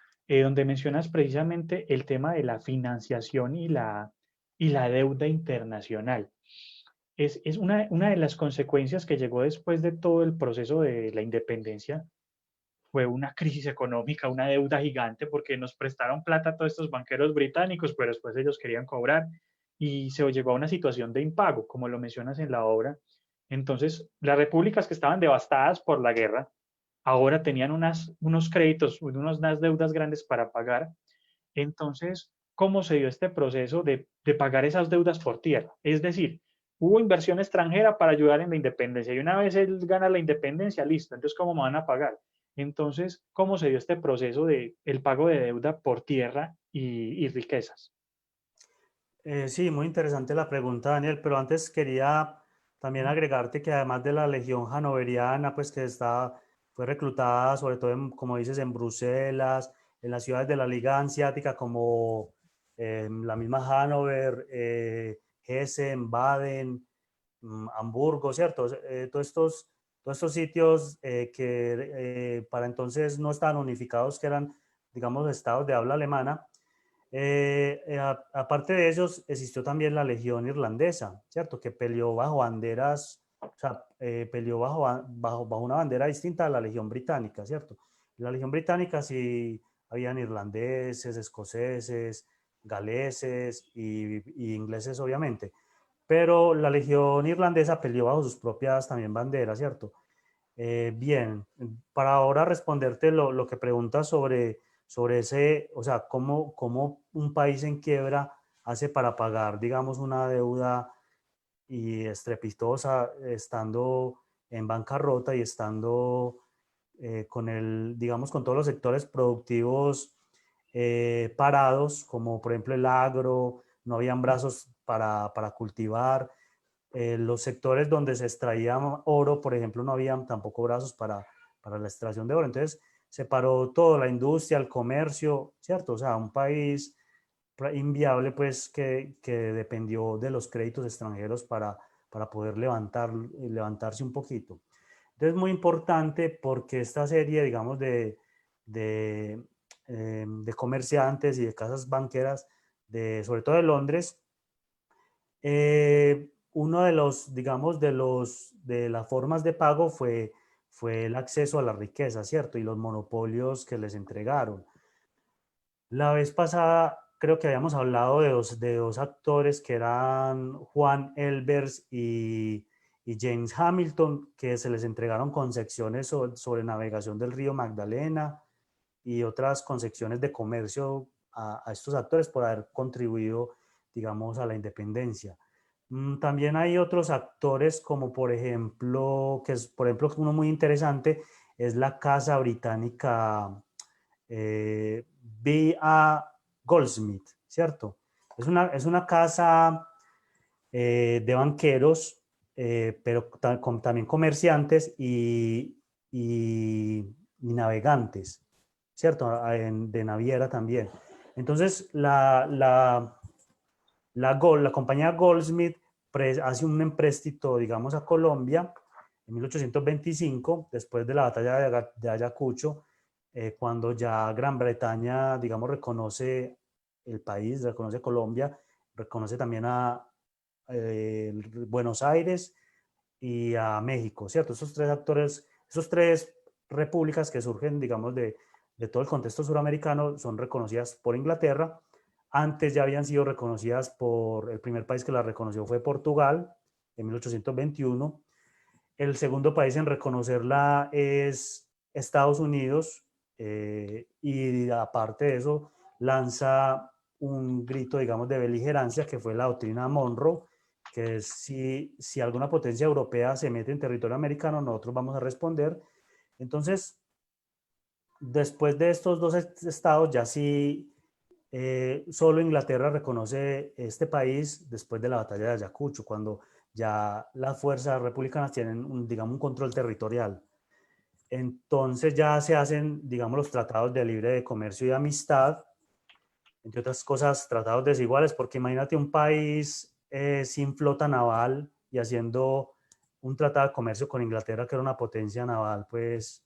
donde mencionas precisamente el tema de la financiación y la deuda internacional. Es una de las consecuencias que llegó después de todo el proceso de la independencia, fue una crisis económica, una deuda gigante, porque nos prestaron plata a todos estos banqueros británicos, pero después ellos querían cobrar y se llegó a una situación de impago, como lo mencionas en la obra. Entonces, las repúblicas que estaban devastadas por la guerra, ahora tenían unos créditos, unas deudas grandes para pagar. Entonces, ¿cómo se dio este proceso de pagar esas deudas por tierra? Es decir, hubo inversión extranjera para ayudar en la independencia y una vez él gana la independencia, listo, entonces ¿cómo me van a pagar? Entonces, ¿cómo se dio este proceso de el pago de deuda por tierra y riquezas? Sí, muy interesante la pregunta, Daniel, pero antes quería también agregarte que además de la Legión Hanoveriana, pues fue reclutada sobre todo, como dices, en Bruselas, en las ciudades de la Liga Hanseática como la misma Hannover, Hessen, Baden, Hamburgo, ¿cierto? Todos estos sitios que para entonces no estaban unificados, que eran, digamos, estados de habla alemana. Aparte de ellos, existió también la Legión Irlandesa, ¿cierto? Que peleó bajo banderas, o sea, peleó bajo una bandera distinta a la Legión Británica, ¿cierto? En la Legión Británica sí habían irlandeses, escoceses, galeses y ingleses, obviamente. Pero la Legión Irlandesa peleó bajo sus propias también banderas, ¿cierto? Bien, para ahora responderte lo que preguntas sobre ese, o sea, cómo un país en quiebra hace para pagar, digamos, una deuda y estrepitosa estando en bancarrota y estando digamos, con todos los sectores productivos parados, como por ejemplo el agro, no habían brazos para cultivar. los sectores donde se extraía oro, por ejemplo, no habían tampoco brazos para la extracción de oro. Entonces, se paró todo, la industria, el comercio, ¿cierto? O sea, un país inviable, pues, que dependió de los créditos extranjeros para poder levantarse un poquito. Entonces, muy importante porque esta serie, digamos, de comerciantes y de casas banqueras, sobre todo de Londres, uno de los, digamos, de las formas de pago fue el acceso a la riqueza, ¿cierto? Y los monopolios que les entregaron. La vez pasada creo que habíamos hablado de dos actores que eran Juan Elbers y James Hamilton, que se les entregaron concesiones sobre navegación del río Magdalena y otras concesiones de comercio a estos actores por haber contribuido, digamos, a la independencia. También hay otros actores como por ejemplo, uno muy interesante es la Casa Británica B.A. Goldsmith, ¿cierto? Es una casa de banqueros, pero también comerciantes y navegantes, ¿cierto? De naviera también. Entonces, la compañía Goldsmith hace un empréstito, digamos, a Colombia en 1825, después de la batalla de Ayacucho, cuando ya Gran Bretaña, digamos, reconoce el país, reconoce Colombia, reconoce también a Buenos Aires y a México, ¿cierto? Esos tres actores, esos tres repúblicas que surgen, digamos, de todo el contexto suramericano son reconocidas por Inglaterra. Antes ya habían sido reconocidas el primer país que las reconoció fue Portugal en 1821. El segundo país en reconocerla es Estados Unidos, y aparte de eso lanza un grito, digamos, de beligerancia, que fue la doctrina Monroe, que es si alguna potencia europea se mete en territorio americano, nosotros vamos a responder. Entonces, después de estos dos estados, ya sí, solo Inglaterra reconoce este país después de la batalla de Ayacucho, cuando ya las fuerzas republicanas tienen, digamos, un control territorial. Entonces ya se hacen, digamos, los tratados de libre comercio y amistad, entre otras cosas, tratados desiguales, porque imagínate un país sin flota naval y haciendo un tratado de comercio con Inglaterra, que era una potencia naval, pues,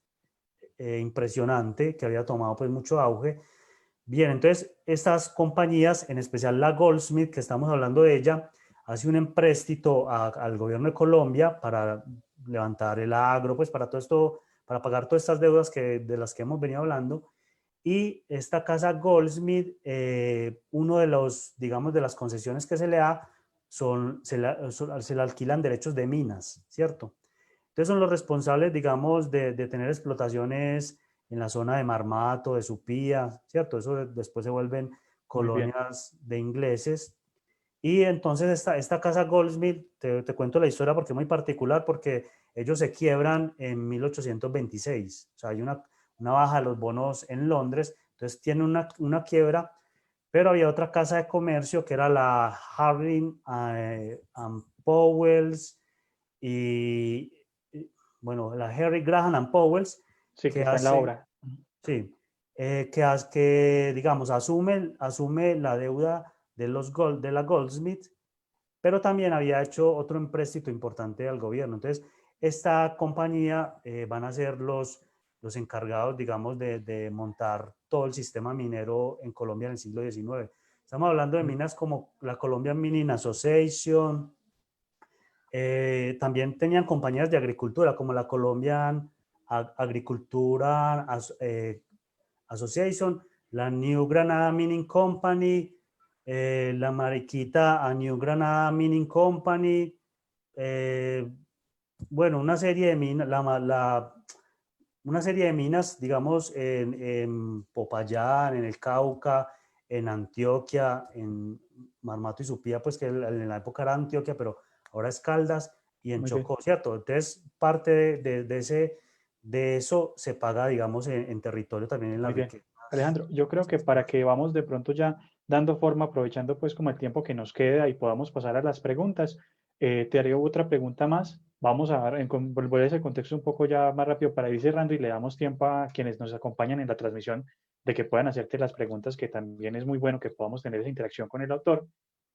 impresionante, que había tomado, pues, mucho auge. Bien, entonces, estas compañías, en especial la Goldsmith, que estamos hablando de ella, hace un empréstito al gobierno de Colombia para levantar el agro, pues, para todo esto, para pagar todas estas deudas de las que hemos venido hablando. Y esta casa Goldsmith, uno de los, digamos, de las concesiones que se le da se le alquilan derechos de minas, ¿cierto? Entonces son los responsables, digamos, de tener explotaciones en la zona de Marmato, de Supía, ¿cierto? Eso después se vuelven colonias de ingleses. Y entonces esta casa Goldsmith, te cuento la historia porque es muy particular, porque ellos se quiebran en 1826. O sea, hay una baja de los bonos en Londres, entonces tiene una quiebra, pero había otra casa de comercio que era la Harding and Powell's bueno, la Harry Graham and Powell's, Sí, que está en la obra. Sí, que digamos, asume la deuda de la Goldsmith, pero también había hecho otro empréstito importante al gobierno. Entonces, esta compañía van a ser los encargados, digamos, de montar todo el sistema minero en Colombia en el siglo XIX. Estamos hablando de minas como la Colombian Mining Association. También tenían compañías de agricultura como la Colombian Agricultura Association, la New Granada Mining Company, la Mariquita a New Granada Mining Company, bueno, una serie de minas, una serie de minas, digamos, en Popayán, en el Cauca, en Antioquia, en Marmato y Supía, pues que en la época era Antioquia, pero ahora es Caldas, y en Chocó, ¿cierto? Entonces, parte de eso se paga, digamos, en territorio también en la riqueza. Alejandro, yo creo que para que vamos de pronto ya dando forma, aprovechando pues como el tiempo que nos queda y podamos pasar a las preguntas, Te haría otra pregunta más. Vamos a dar, volver a ese contexto un poco ya más rápido para ir cerrando y le damos tiempo a quienes nos acompañan en la transmisión de que puedan hacerte las preguntas, que también es muy bueno que podamos tener esa interacción con el autor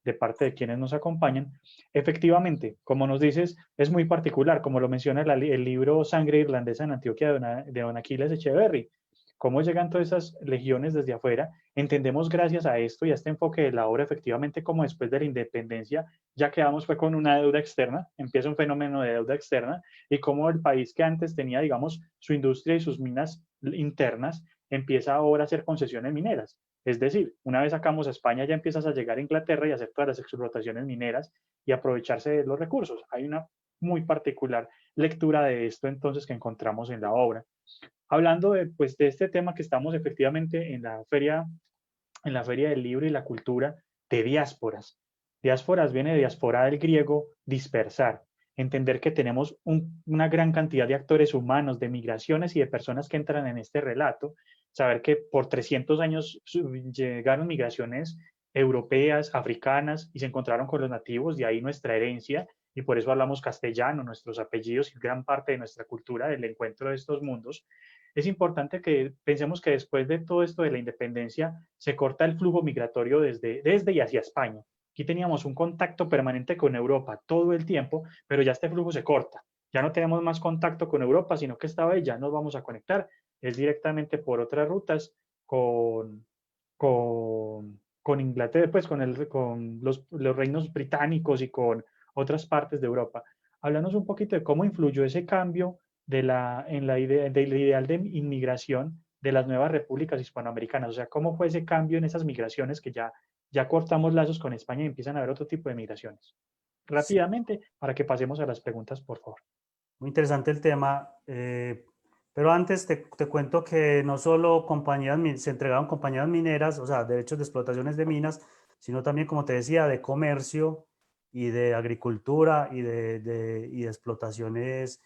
de parte de quienes nos acompañan. Efectivamente, como nos dices, es muy particular, como lo menciona el libro Sangre Irlandesa en Antioquia de don Aquiles Echeverry. Cómo llegan todas esas legiones desde afuera. Entendemos gracias a esto y a este enfoque de la obra, efectivamente, como después de la independencia ya quedamos fue con una deuda externa, empieza un fenómeno de deuda externa y como el país que antes tenía, digamos, su industria y sus minas internas, empieza ahora a hacer concesiones mineras. Es decir, una vez sacamos a España, ya empiezas a llegar a Inglaterra y a hacer todas las explotaciones mineras y aprovecharse de los recursos. Hay una muy particular lectura de esto entonces que encontramos en la obra. Hablando de, pues, de este tema que estamos efectivamente en la feria del libro y la cultura de diásporas. Diásporas viene de diáspora del griego dispersar, entender que tenemos una gran cantidad de actores humanos, de migraciones y de personas que entran en este relato, saber que por 300 años llegaron migraciones europeas, africanas y se encontraron con los nativos, de ahí nuestra herencia y por eso hablamos castellano, nuestros apellidos y gran parte de nuestra cultura del encuentro de estos mundos. Es importante que pensemos que después de todo esto de la independencia se corta el flujo migratorio desde y hacia España. Aquí teníamos un contacto permanente con Europa todo el tiempo, pero ya este flujo se corta. Ya no tenemos más contacto con Europa, sino que esta vez ya nos vamos a conectar. Es directamente por otras rutas con Inglaterra, pues con los reinos británicos y con otras partes de Europa. Háblanos un poquito de cómo influyó ese cambio en la idea, del ideal de inmigración de las nuevas repúblicas hispanoamericanas. O sea, ¿cómo fue ese cambio en esas migraciones que ya cortamos lazos con España y empiezan a haber otro tipo de migraciones? Sí, Rápidamente, para que pasemos a las preguntas, por favor. muy interesante el tema, pero antes te cuento que no solo se entregaban compañías mineras, o sea, derechos de explotaciones de minas, sino también, como te decía, de comercio y de agricultura y de explotaciones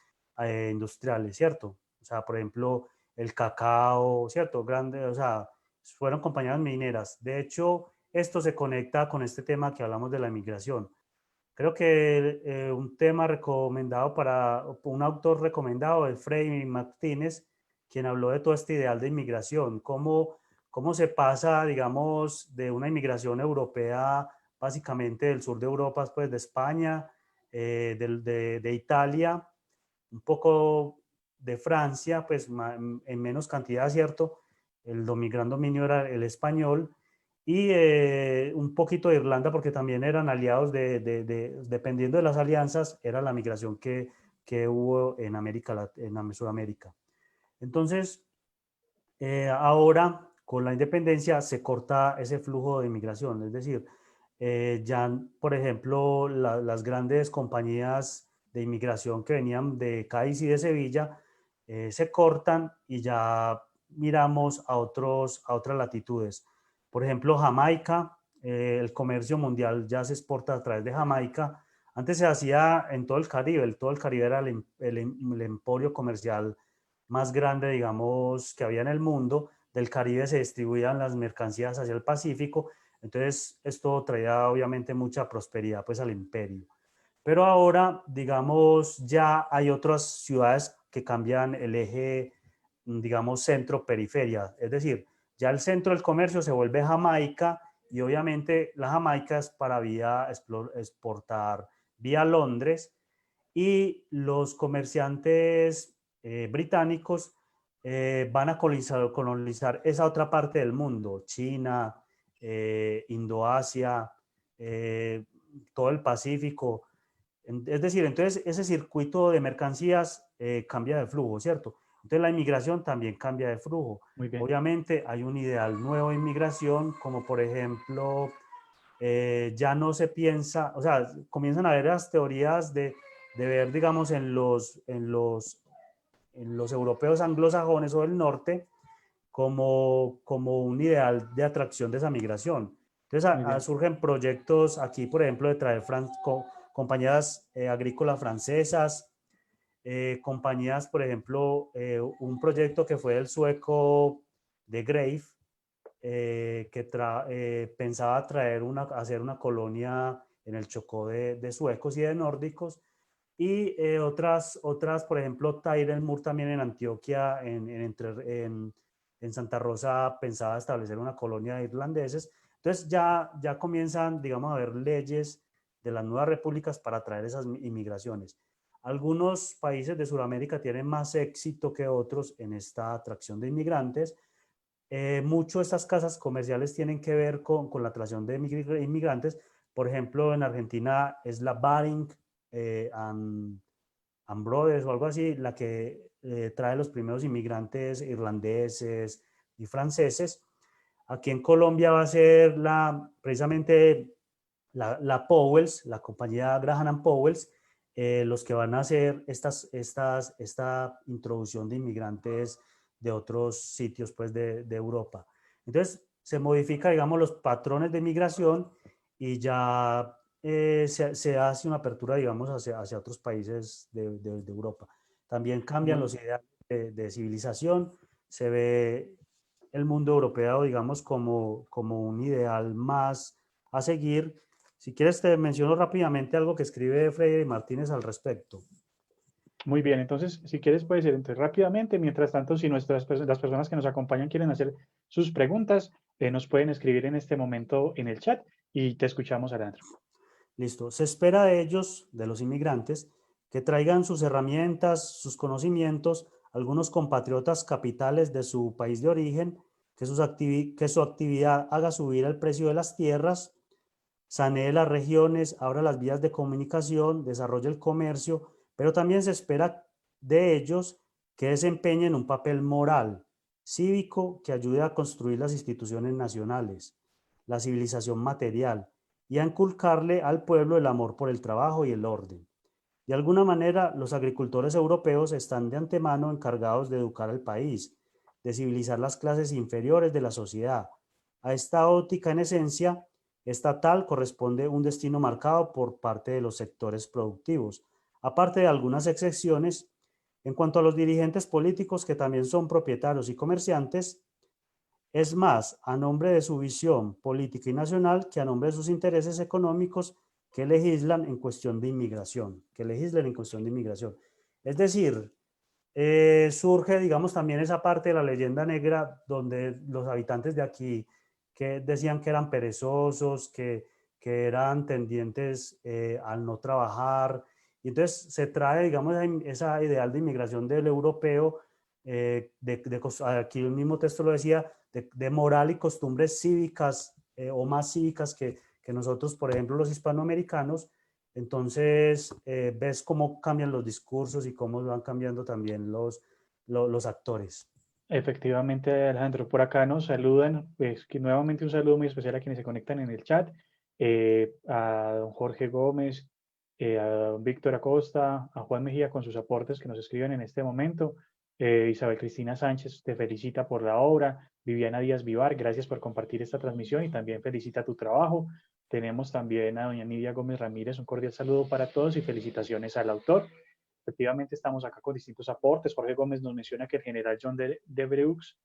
industriales, ¿cierto? O sea, por ejemplo, el cacao, ¿cierto? Grande, o sea, fueron compañías mineras. De hecho, esto se conecta con este tema que hablamos de la migración. Creo que un tema recomendado un autor recomendado es Frei Martínez, quien habló de todo este ideal de inmigración, cómo se pasa, digamos, de una inmigración europea, básicamente del sur de Europa, pues de España, de Italia, un poco de Francia, pues en menos cantidad, ¿cierto? El gran dominio era el español, y un poquito de Irlanda porque también eran aliados dependiendo de las alianzas, era la migración que hubo en en Sudamérica. Entonces, ahora con la independencia se corta ese flujo de inmigración, es decir, ya, por ejemplo, las grandes compañías de inmigración que venían de Cádiz y de Sevilla se cortan y ya miramos a otras latitudes. Por ejemplo, Jamaica, el comercio mundial ya se exporta a través de Jamaica. Antes se hacía en todo el Caribe, todo el Caribe era el emporio comercial más grande, digamos, que había en el mundo. Del Caribe se distribuían las mercancías hacia el Pacífico, entonces esto traía obviamente mucha prosperidad pues al imperio. Pero ahora, digamos, ya hay otras ciudades que cambian el eje, digamos, centro-periferia. Es decir, ya el centro del comercio se vuelve Jamaica y obviamente la Jamaica es para exportar vía Londres y los comerciantes británicos van a colonizar esa otra parte del mundo, China, Indoasia, todo el Pacífico. Es decir, entonces ese circuito de mercancías cambia de flujo, ¿cierto? Entonces la inmigración también cambia de flujo. Muy bien. Obviamente hay un ideal nuevo de inmigración, como por ejemplo, ya no se piensa, o sea, comienzan a haber las teorías de ver, digamos, en los europeos anglosajones o del norte como un ideal de atracción de esa migración. Entonces surgen proyectos aquí, por ejemplo, de traer compañías agrícolas francesas, compañías, por ejemplo, un proyecto que fue el sueco de Greif, que pensaba hacer una colonia en el Chocó de suecos y de nórdicos. Y otras, por ejemplo, Tyrell Moore también en Antioquia, en Santa Rosa, pensaba establecer una colonia de irlandeses. Entonces ya comienzan, digamos, a haber leyes de las nuevas repúblicas para atraer esas inmigraciones. Algunos países de Sudamérica tienen más éxito que otros en esta atracción de inmigrantes. Mucho de estas casas comerciales tienen que ver con la atracción de inmigrantes. Por ejemplo, en Argentina es la Baring and Brothers o algo así, la que trae los primeros inmigrantes irlandeses y franceses. Aquí en Colombia va a ser precisamente la Powells, la compañía Graham Powells, los que van a hacer esta introducción de inmigrantes de otros sitios pues, de Europa. Entonces, se modifica, digamos, los patrones de migración y ya se hace una apertura, digamos, hacia otros países de Europa. También cambian los ideales de civilización, se ve el mundo europeo, digamos, como un ideal más a seguir. Si quieres, te menciono rápidamente algo que escribe Freire Martínez al respecto. Muy bien, entonces, si quieres, puedes ir entonces rápidamente. Mientras tanto, si las personas que nos acompañan quieren hacer sus preguntas, nos pueden escribir en este momento en el chat y te escuchamos, Alejandro. Listo. Se espera de ellos, de los inmigrantes, que traigan sus herramientas, sus conocimientos, algunos compatriotas capitales de su país de origen, que su actividad haga subir el precio de las tierras, sanee las regiones, abra las vías de comunicación, desarrolle el comercio, pero también se espera de ellos que desempeñen un papel moral, cívico, que ayude a construir las instituciones nacionales, la civilización material y a inculcarle al pueblo el amor por el trabajo y el orden. De alguna manera, los agricultores europeos están de antemano encargados de educar al país, de civilizar las clases inferiores de la sociedad. A esta óptica, en esencia, estatal corresponde un destino marcado por parte de los sectores productivos, aparte de algunas excepciones. En cuanto a los dirigentes políticos que también son propietarios y comerciantes, es más a nombre de su visión política y nacional que a nombre de sus intereses económicos que legislan en cuestión de inmigración, Es decir, surge, digamos, también esa parte de la leyenda negra donde los habitantes de aquí que decían que eran perezosos, que eran tendientes al no trabajar. Y entonces se trae, digamos, esa ideal de inmigración del europeo, aquí el mismo texto lo decía, de moral y costumbres cívicas o más cívicas que nosotros, por ejemplo, los hispanoamericanos. Entonces, ves cómo cambian los discursos y cómo van cambiando también los actores. Efectivamente, Alejandro, por acá nos saludan, pues que nuevamente un saludo muy especial a quienes se conectan en el chat, a don Jorge Gómez, a don Víctor Acosta, a Juan Mejía con sus aportes que nos escriben en este momento, Isabel Cristina Sánchez te felicita por la obra, Viviana Díaz Vivar, gracias por compartir esta transmisión y también felicita tu trabajo. Tenemos también a doña Nidia Gómez Ramírez, un cordial saludo para todos y felicitaciones al autor. Efectivamente, estamos acá con distintos aportes. Jorge Gómez nos menciona que el general John Devereux,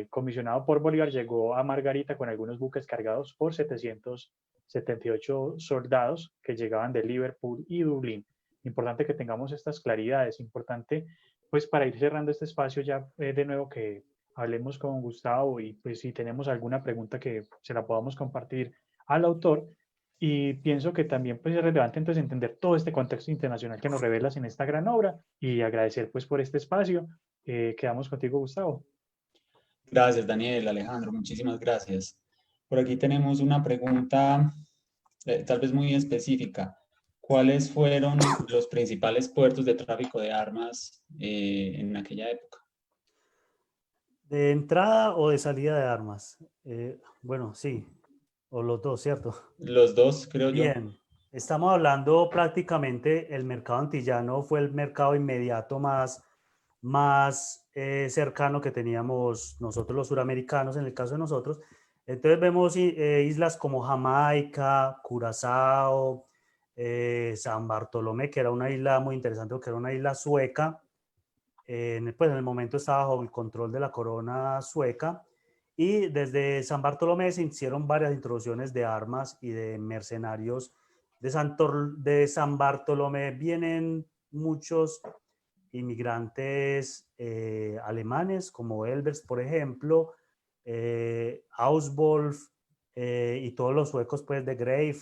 comisionado por Bolívar, llegó a Margarita con algunos buques cargados por 778 soldados que llegaban de Liverpool y Dublín. Importante que tengamos estas claridades, importante pues para ir cerrando este espacio ya de nuevo que hablemos con Gustavo y pues si tenemos alguna pregunta que se la podamos compartir al autor. Y pienso que también pues, es relevante entonces entender todo este contexto internacional que nos revelas en esta gran obra y agradecer pues por este espacio. Quedamos contigo, Gustavo. Gracias, Daniel, Alejandro, muchísimas gracias. Por aquí tenemos una pregunta tal vez muy específica. ¿Cuáles fueron los principales puertos de tráfico de armas en aquella época? ¿De entrada o de salida de armas? Bueno, sí, o los dos, ¿cierto? Los dos, creo yo. Bien, estamos hablando prácticamente, el mercado antillano fue el mercado inmediato más cercano que teníamos nosotros los suramericanos, en el caso de nosotros. Entonces vemos islas como Jamaica, Curazao, San Bartolomé, que era una isla muy interesante porque era una isla sueca. Pues en el momento estaba bajo el control de la corona sueca. Y desde San Bartolomé se hicieron varias introducciones de armas y de mercenarios de San Bartolomé vienen muchos inmigrantes alemanes, como Elbers, por ejemplo, Auswolf, y todos los suecos pues, de Grave,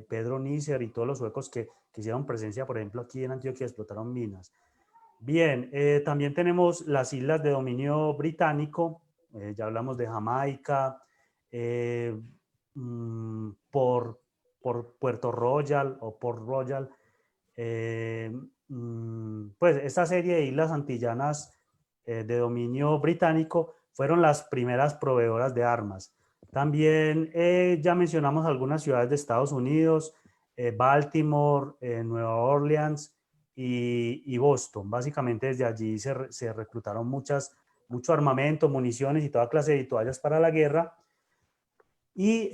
Pedro Nisser y todos los suecos que hicieron presencia, por ejemplo, aquí en Antioquia, explotaron minas. Bien, también tenemos las islas de dominio británico, ya hablamos de Jamaica, por Puerto Royal o Port Royal, pues esta serie de islas antillanas de dominio británico fueron las primeras proveedoras de armas. También ya mencionamos algunas ciudades de Estados Unidos, Baltimore, Nueva Orleans y Boston. Básicamente desde allí se reclutaron mucho armamento, municiones y toda clase de toallas para la guerra. Y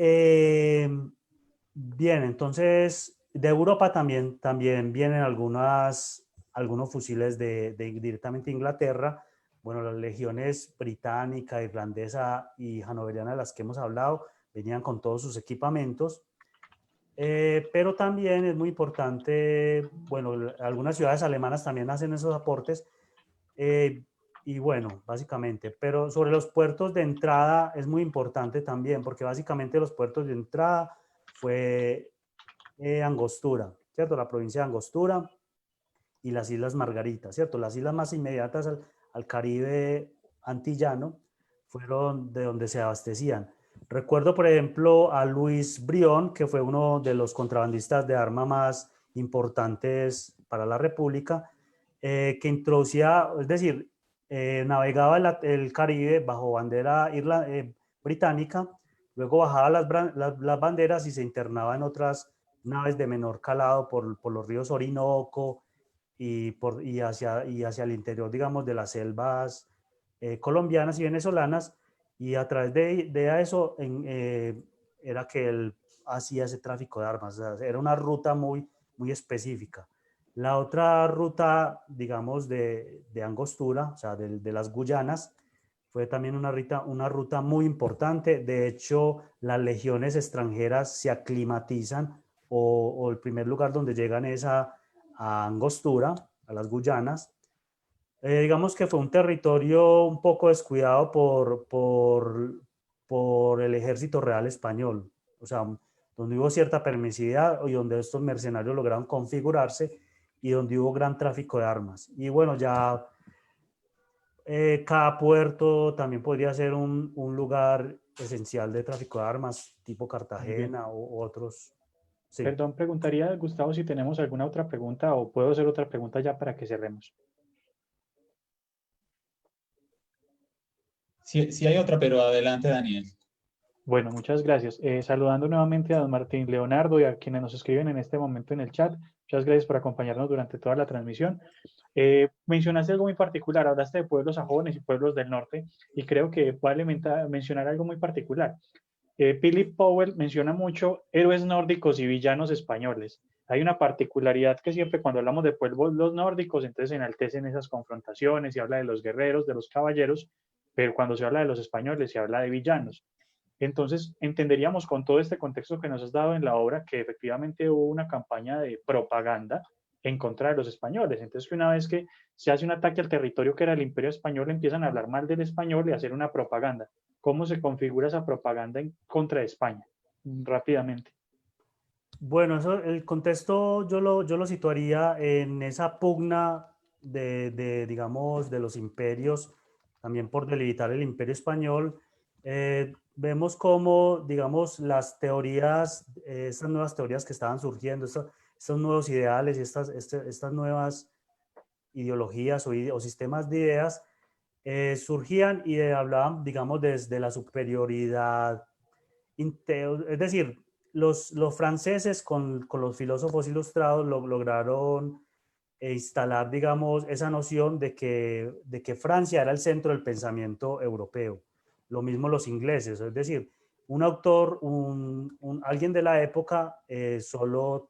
bien, entonces de Europa también vienen algunos fusiles directamente de Inglaterra. Bueno, las legiones británica, irlandesa y hannoveriana de las que hemos hablado venían con todos sus equipamientos. Pero también es muy importante, bueno, algunas ciudades alemanas también hacen esos aportes. Y bueno, básicamente, pero sobre los puertos de entrada es muy importante también, porque básicamente los puertos de entrada fue Angostura, ¿cierto? La provincia de Angostura y las Islas Margarita, ¿cierto? Las islas más inmediatas al Caribe antillano fueron de donde se abastecían. Recuerdo, por ejemplo, a Luis Brión, que fue uno de los contrabandistas de armas más importantes para la República, que introducía, es decir, navegaba el Caribe bajo bandera británica, luego bajaba las banderas y se internaba en otras naves de menor calado por los ríos Orinoco y hacia el interior, digamos, de las selvas colombianas y venezolanas, y a través de eso era que él hacía ese tráfico de armas. O sea, era una ruta muy específica. La otra ruta, digamos, de Angostura, o sea, de las Guyanas, fue también una ruta muy importante. De hecho, las legiones extranjeras se aclimatizan o el primer lugar donde llegan es a Angostura, a las Guyanas. Digamos que fue un territorio un poco descuidado por el ejército real español, o sea, donde hubo cierta permisividad y donde estos mercenarios lograron configurarse y donde hubo gran tráfico de armas. Y bueno, ya cada puerto también podría ser un lugar esencial de tráfico de armas, tipo Cartagena o otros. Sí. Perdón, preguntaría, Gustavo, si tenemos alguna otra pregunta o puedo hacer otra pregunta ya para que cerremos. Sí hay otra, pero adelante, Daniel. Bueno, muchas gracias. Saludando nuevamente a don Martín Leonardo y a quienes nos escriben en este momento en el chat. Muchas gracias por acompañarnos durante toda la transmisión. Mencionaste algo muy particular, hablaste de pueblos sajones y pueblos del norte, y creo que vale mencionar algo muy particular. Philip Powell menciona mucho héroes nórdicos y villanos españoles. Hay una particularidad que siempre cuando hablamos de pueblos los nórdicos, entonces enaltecen esas confrontaciones y habla de los guerreros, de los caballeros, pero cuando se habla de los españoles se habla de villanos. Entonces, entenderíamos con todo este contexto que nos has dado en la obra que efectivamente hubo una campaña de propaganda en contra de los españoles. Entonces, que una vez que se hace un ataque al territorio que era el Imperio Español, empiezan a hablar mal del español y a hacer una propaganda. ¿Cómo se configura esa propaganda en contra de España? Rápidamente. Bueno, el contexto yo lo situaría en esa pugna digamos, de los imperios, también por delimitar el Imperio Español. Vemos cómo, digamos, las teorías, estas nuevas teorías que estaban surgiendo, estos nuevos ideales y estas nuevas ideologías o sistemas de ideas, surgían y hablaban, digamos, desde la superioridad, es decir, los franceses con los filósofos ilustrados lograron instalar, digamos, esa noción de que Francia era el centro del pensamiento europeo. Lo mismo los ingleses, es decir, un autor, alguien de la época solo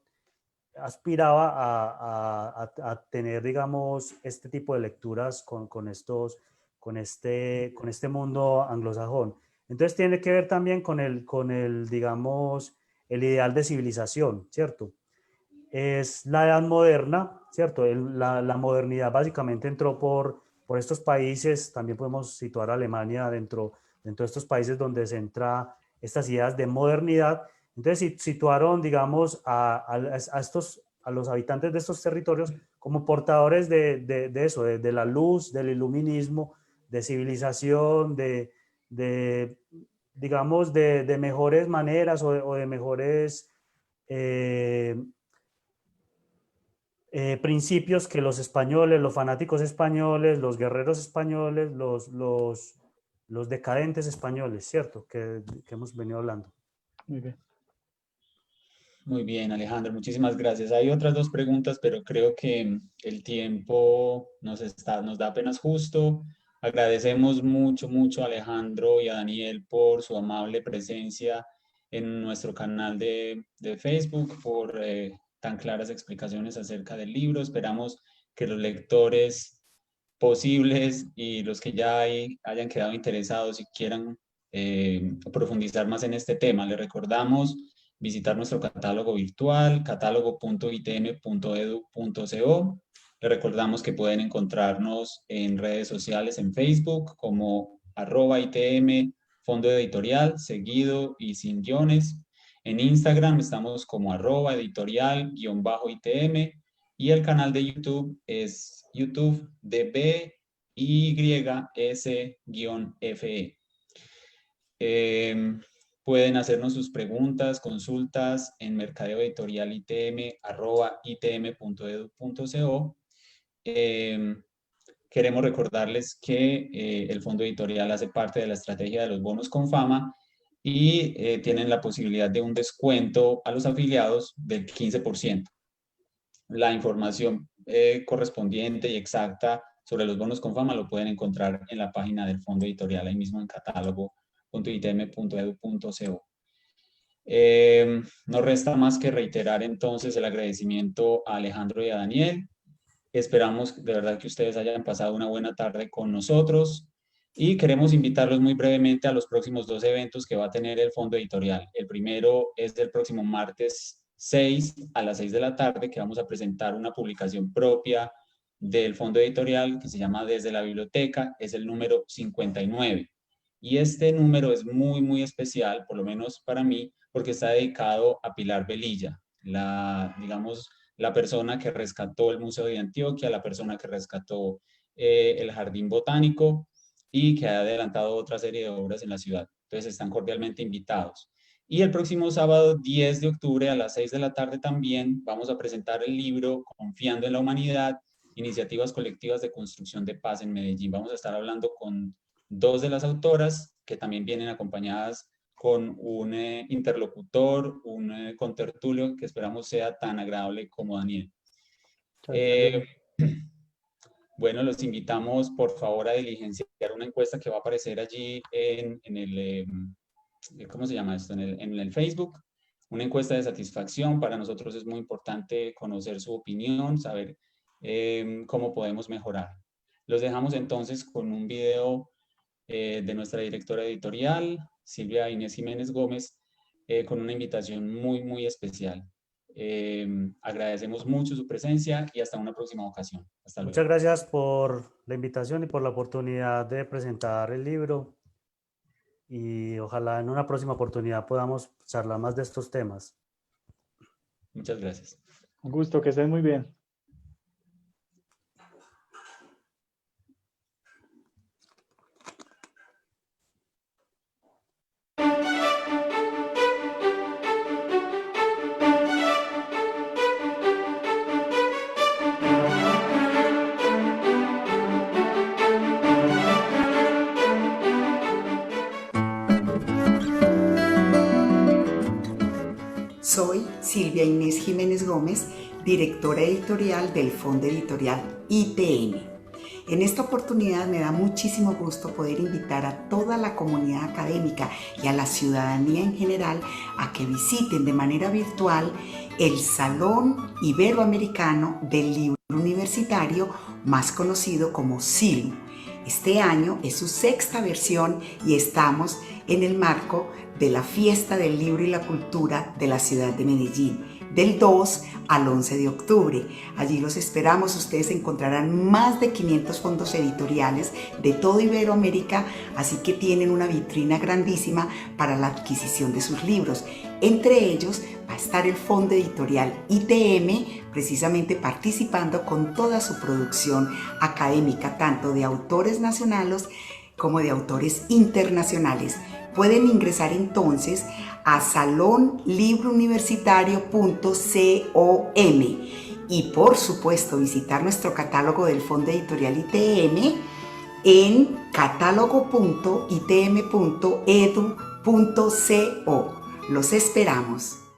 aspiraba a tener, digamos, este tipo de lecturas con este mundo anglosajón. Entonces tiene que ver también con el digamos, el ideal de civilización, ¿cierto? Es la edad moderna, ¿cierto? La modernidad básicamente entró por estos países, también podemos situar a Alemania dentro de estos países donde se entra estas ideas de modernidad. Entonces situaron, digamos, a los habitantes de estos territorios como portadores de eso, de la luz, del iluminismo, de civilización, digamos, de mejores maneras o de mejores principios que los españoles, los fanáticos españoles, los guerreros españoles, los decadentes españoles, ¿cierto? Que hemos venido hablando. Muy bien. Muy bien, Alejandro, muchísimas gracias. Hay otras dos preguntas, pero creo que el tiempo nos da apenas justo. Agradecemos mucho a Alejandro y a Daniel por su amable presencia en nuestro canal de Facebook, por tan claras explicaciones acerca del libro. Esperamos que los lectores posibles y los que ya hayan quedado interesados y quieran profundizar más en este tema. Les recordamos visitar nuestro catálogo virtual, catálogo.itm.edu.co. Les recordamos que pueden encontrarnos en redes sociales, en Facebook como @itm Fondo Editorial, seguido y sin guiones. En Instagram estamos como @editorial_itm y el canal de YouTube es YouTube DBYS-FE. Pueden hacernos sus preguntas, consultas en mercadeoeditorialitm@itm.edu.co. Queremos recordarles que el Fondo Editorial hace parte de la estrategia de los bonos con fama y tienen la posibilidad de un descuento a los afiliados del 15%. La información correspondiente y exacta sobre los bonos con fama lo pueden encontrar en la página del Fondo Editorial, ahí mismo en catálogo.itm.edu.co. No resta más que reiterar entonces el agradecimiento a Alejandro y a Daniel. Esperamos de verdad que ustedes hayan pasado una buena tarde con nosotros y queremos invitarlos muy brevemente a los próximos 2 eventos que va a tener el Fondo Editorial. El primero es del próximo martes 6 a las 6 de la tarde, que vamos a presentar una publicación propia del Fondo Editorial que se llama Desde la Biblioteca, es el número 59. Y este número es muy especial, por lo menos para mí, porque está dedicado a Pilar Velilla, digamos, la persona que rescató el Museo de Antioquia, la persona que rescató el Jardín Botánico y que ha adelantado otra serie de obras en la ciudad. Entonces están cordialmente invitados. Y el próximo sábado 10 de octubre a las 6 de la tarde también vamos a presentar el libro Confiando en la Humanidad, Iniciativas Colectivas de Construcción de Paz en Medellín. Vamos a estar hablando con 2 de las autoras que también vienen acompañadas con un interlocutor, un contertulio que esperamos sea tan agradable como Daniel. Bueno, los invitamos por favor a diligenciar una encuesta que va a aparecer allí en el, ¿cómo se llama esto? En el Facebook. Una encuesta de satisfacción. Para nosotros es muy importante conocer su opinión, saber cómo podemos mejorar. Los dejamos entonces con un video de nuestra directora editorial, Silvia Inés Jiménez Gómez, con una invitación muy especial. Agradecemos mucho su presencia y hasta una próxima ocasión. Hasta luego. Muchas gracias por la invitación y por la oportunidad de presentar el libro y ojalá en una próxima oportunidad podamos charlar más de estos temas. Muchas gracias. Un gusto, que estén muy bien. Soy Silvia Inés Jiménez Gómez, directora editorial del Fondo Editorial ITM. En esta oportunidad me da muchísimo gusto poder invitar a toda la comunidad académica y a la ciudadanía en general a que visiten de manera virtual el Salón Iberoamericano del Libro Universitario, más conocido como SILU. Este año es su 6ª versión y estamos en el marco de la Fiesta del Libro y la Cultura de la ciudad de Medellín, del 2 al 11 de octubre. Allí los esperamos. Ustedes encontrarán más de 500 fondos editoriales de toda Iberoamérica, así que tienen una vitrina grandísima para la adquisición de sus libros. Entre ellos va a estar el Fondo Editorial ITM, precisamente participando con toda su producción académica, tanto de autores nacionales como de autores internacionales. Pueden ingresar entonces a salonlibrouniversitario.com y por supuesto visitar nuestro catálogo del Fondo Editorial ITM en catálogo.itm.edu.co. Los esperamos.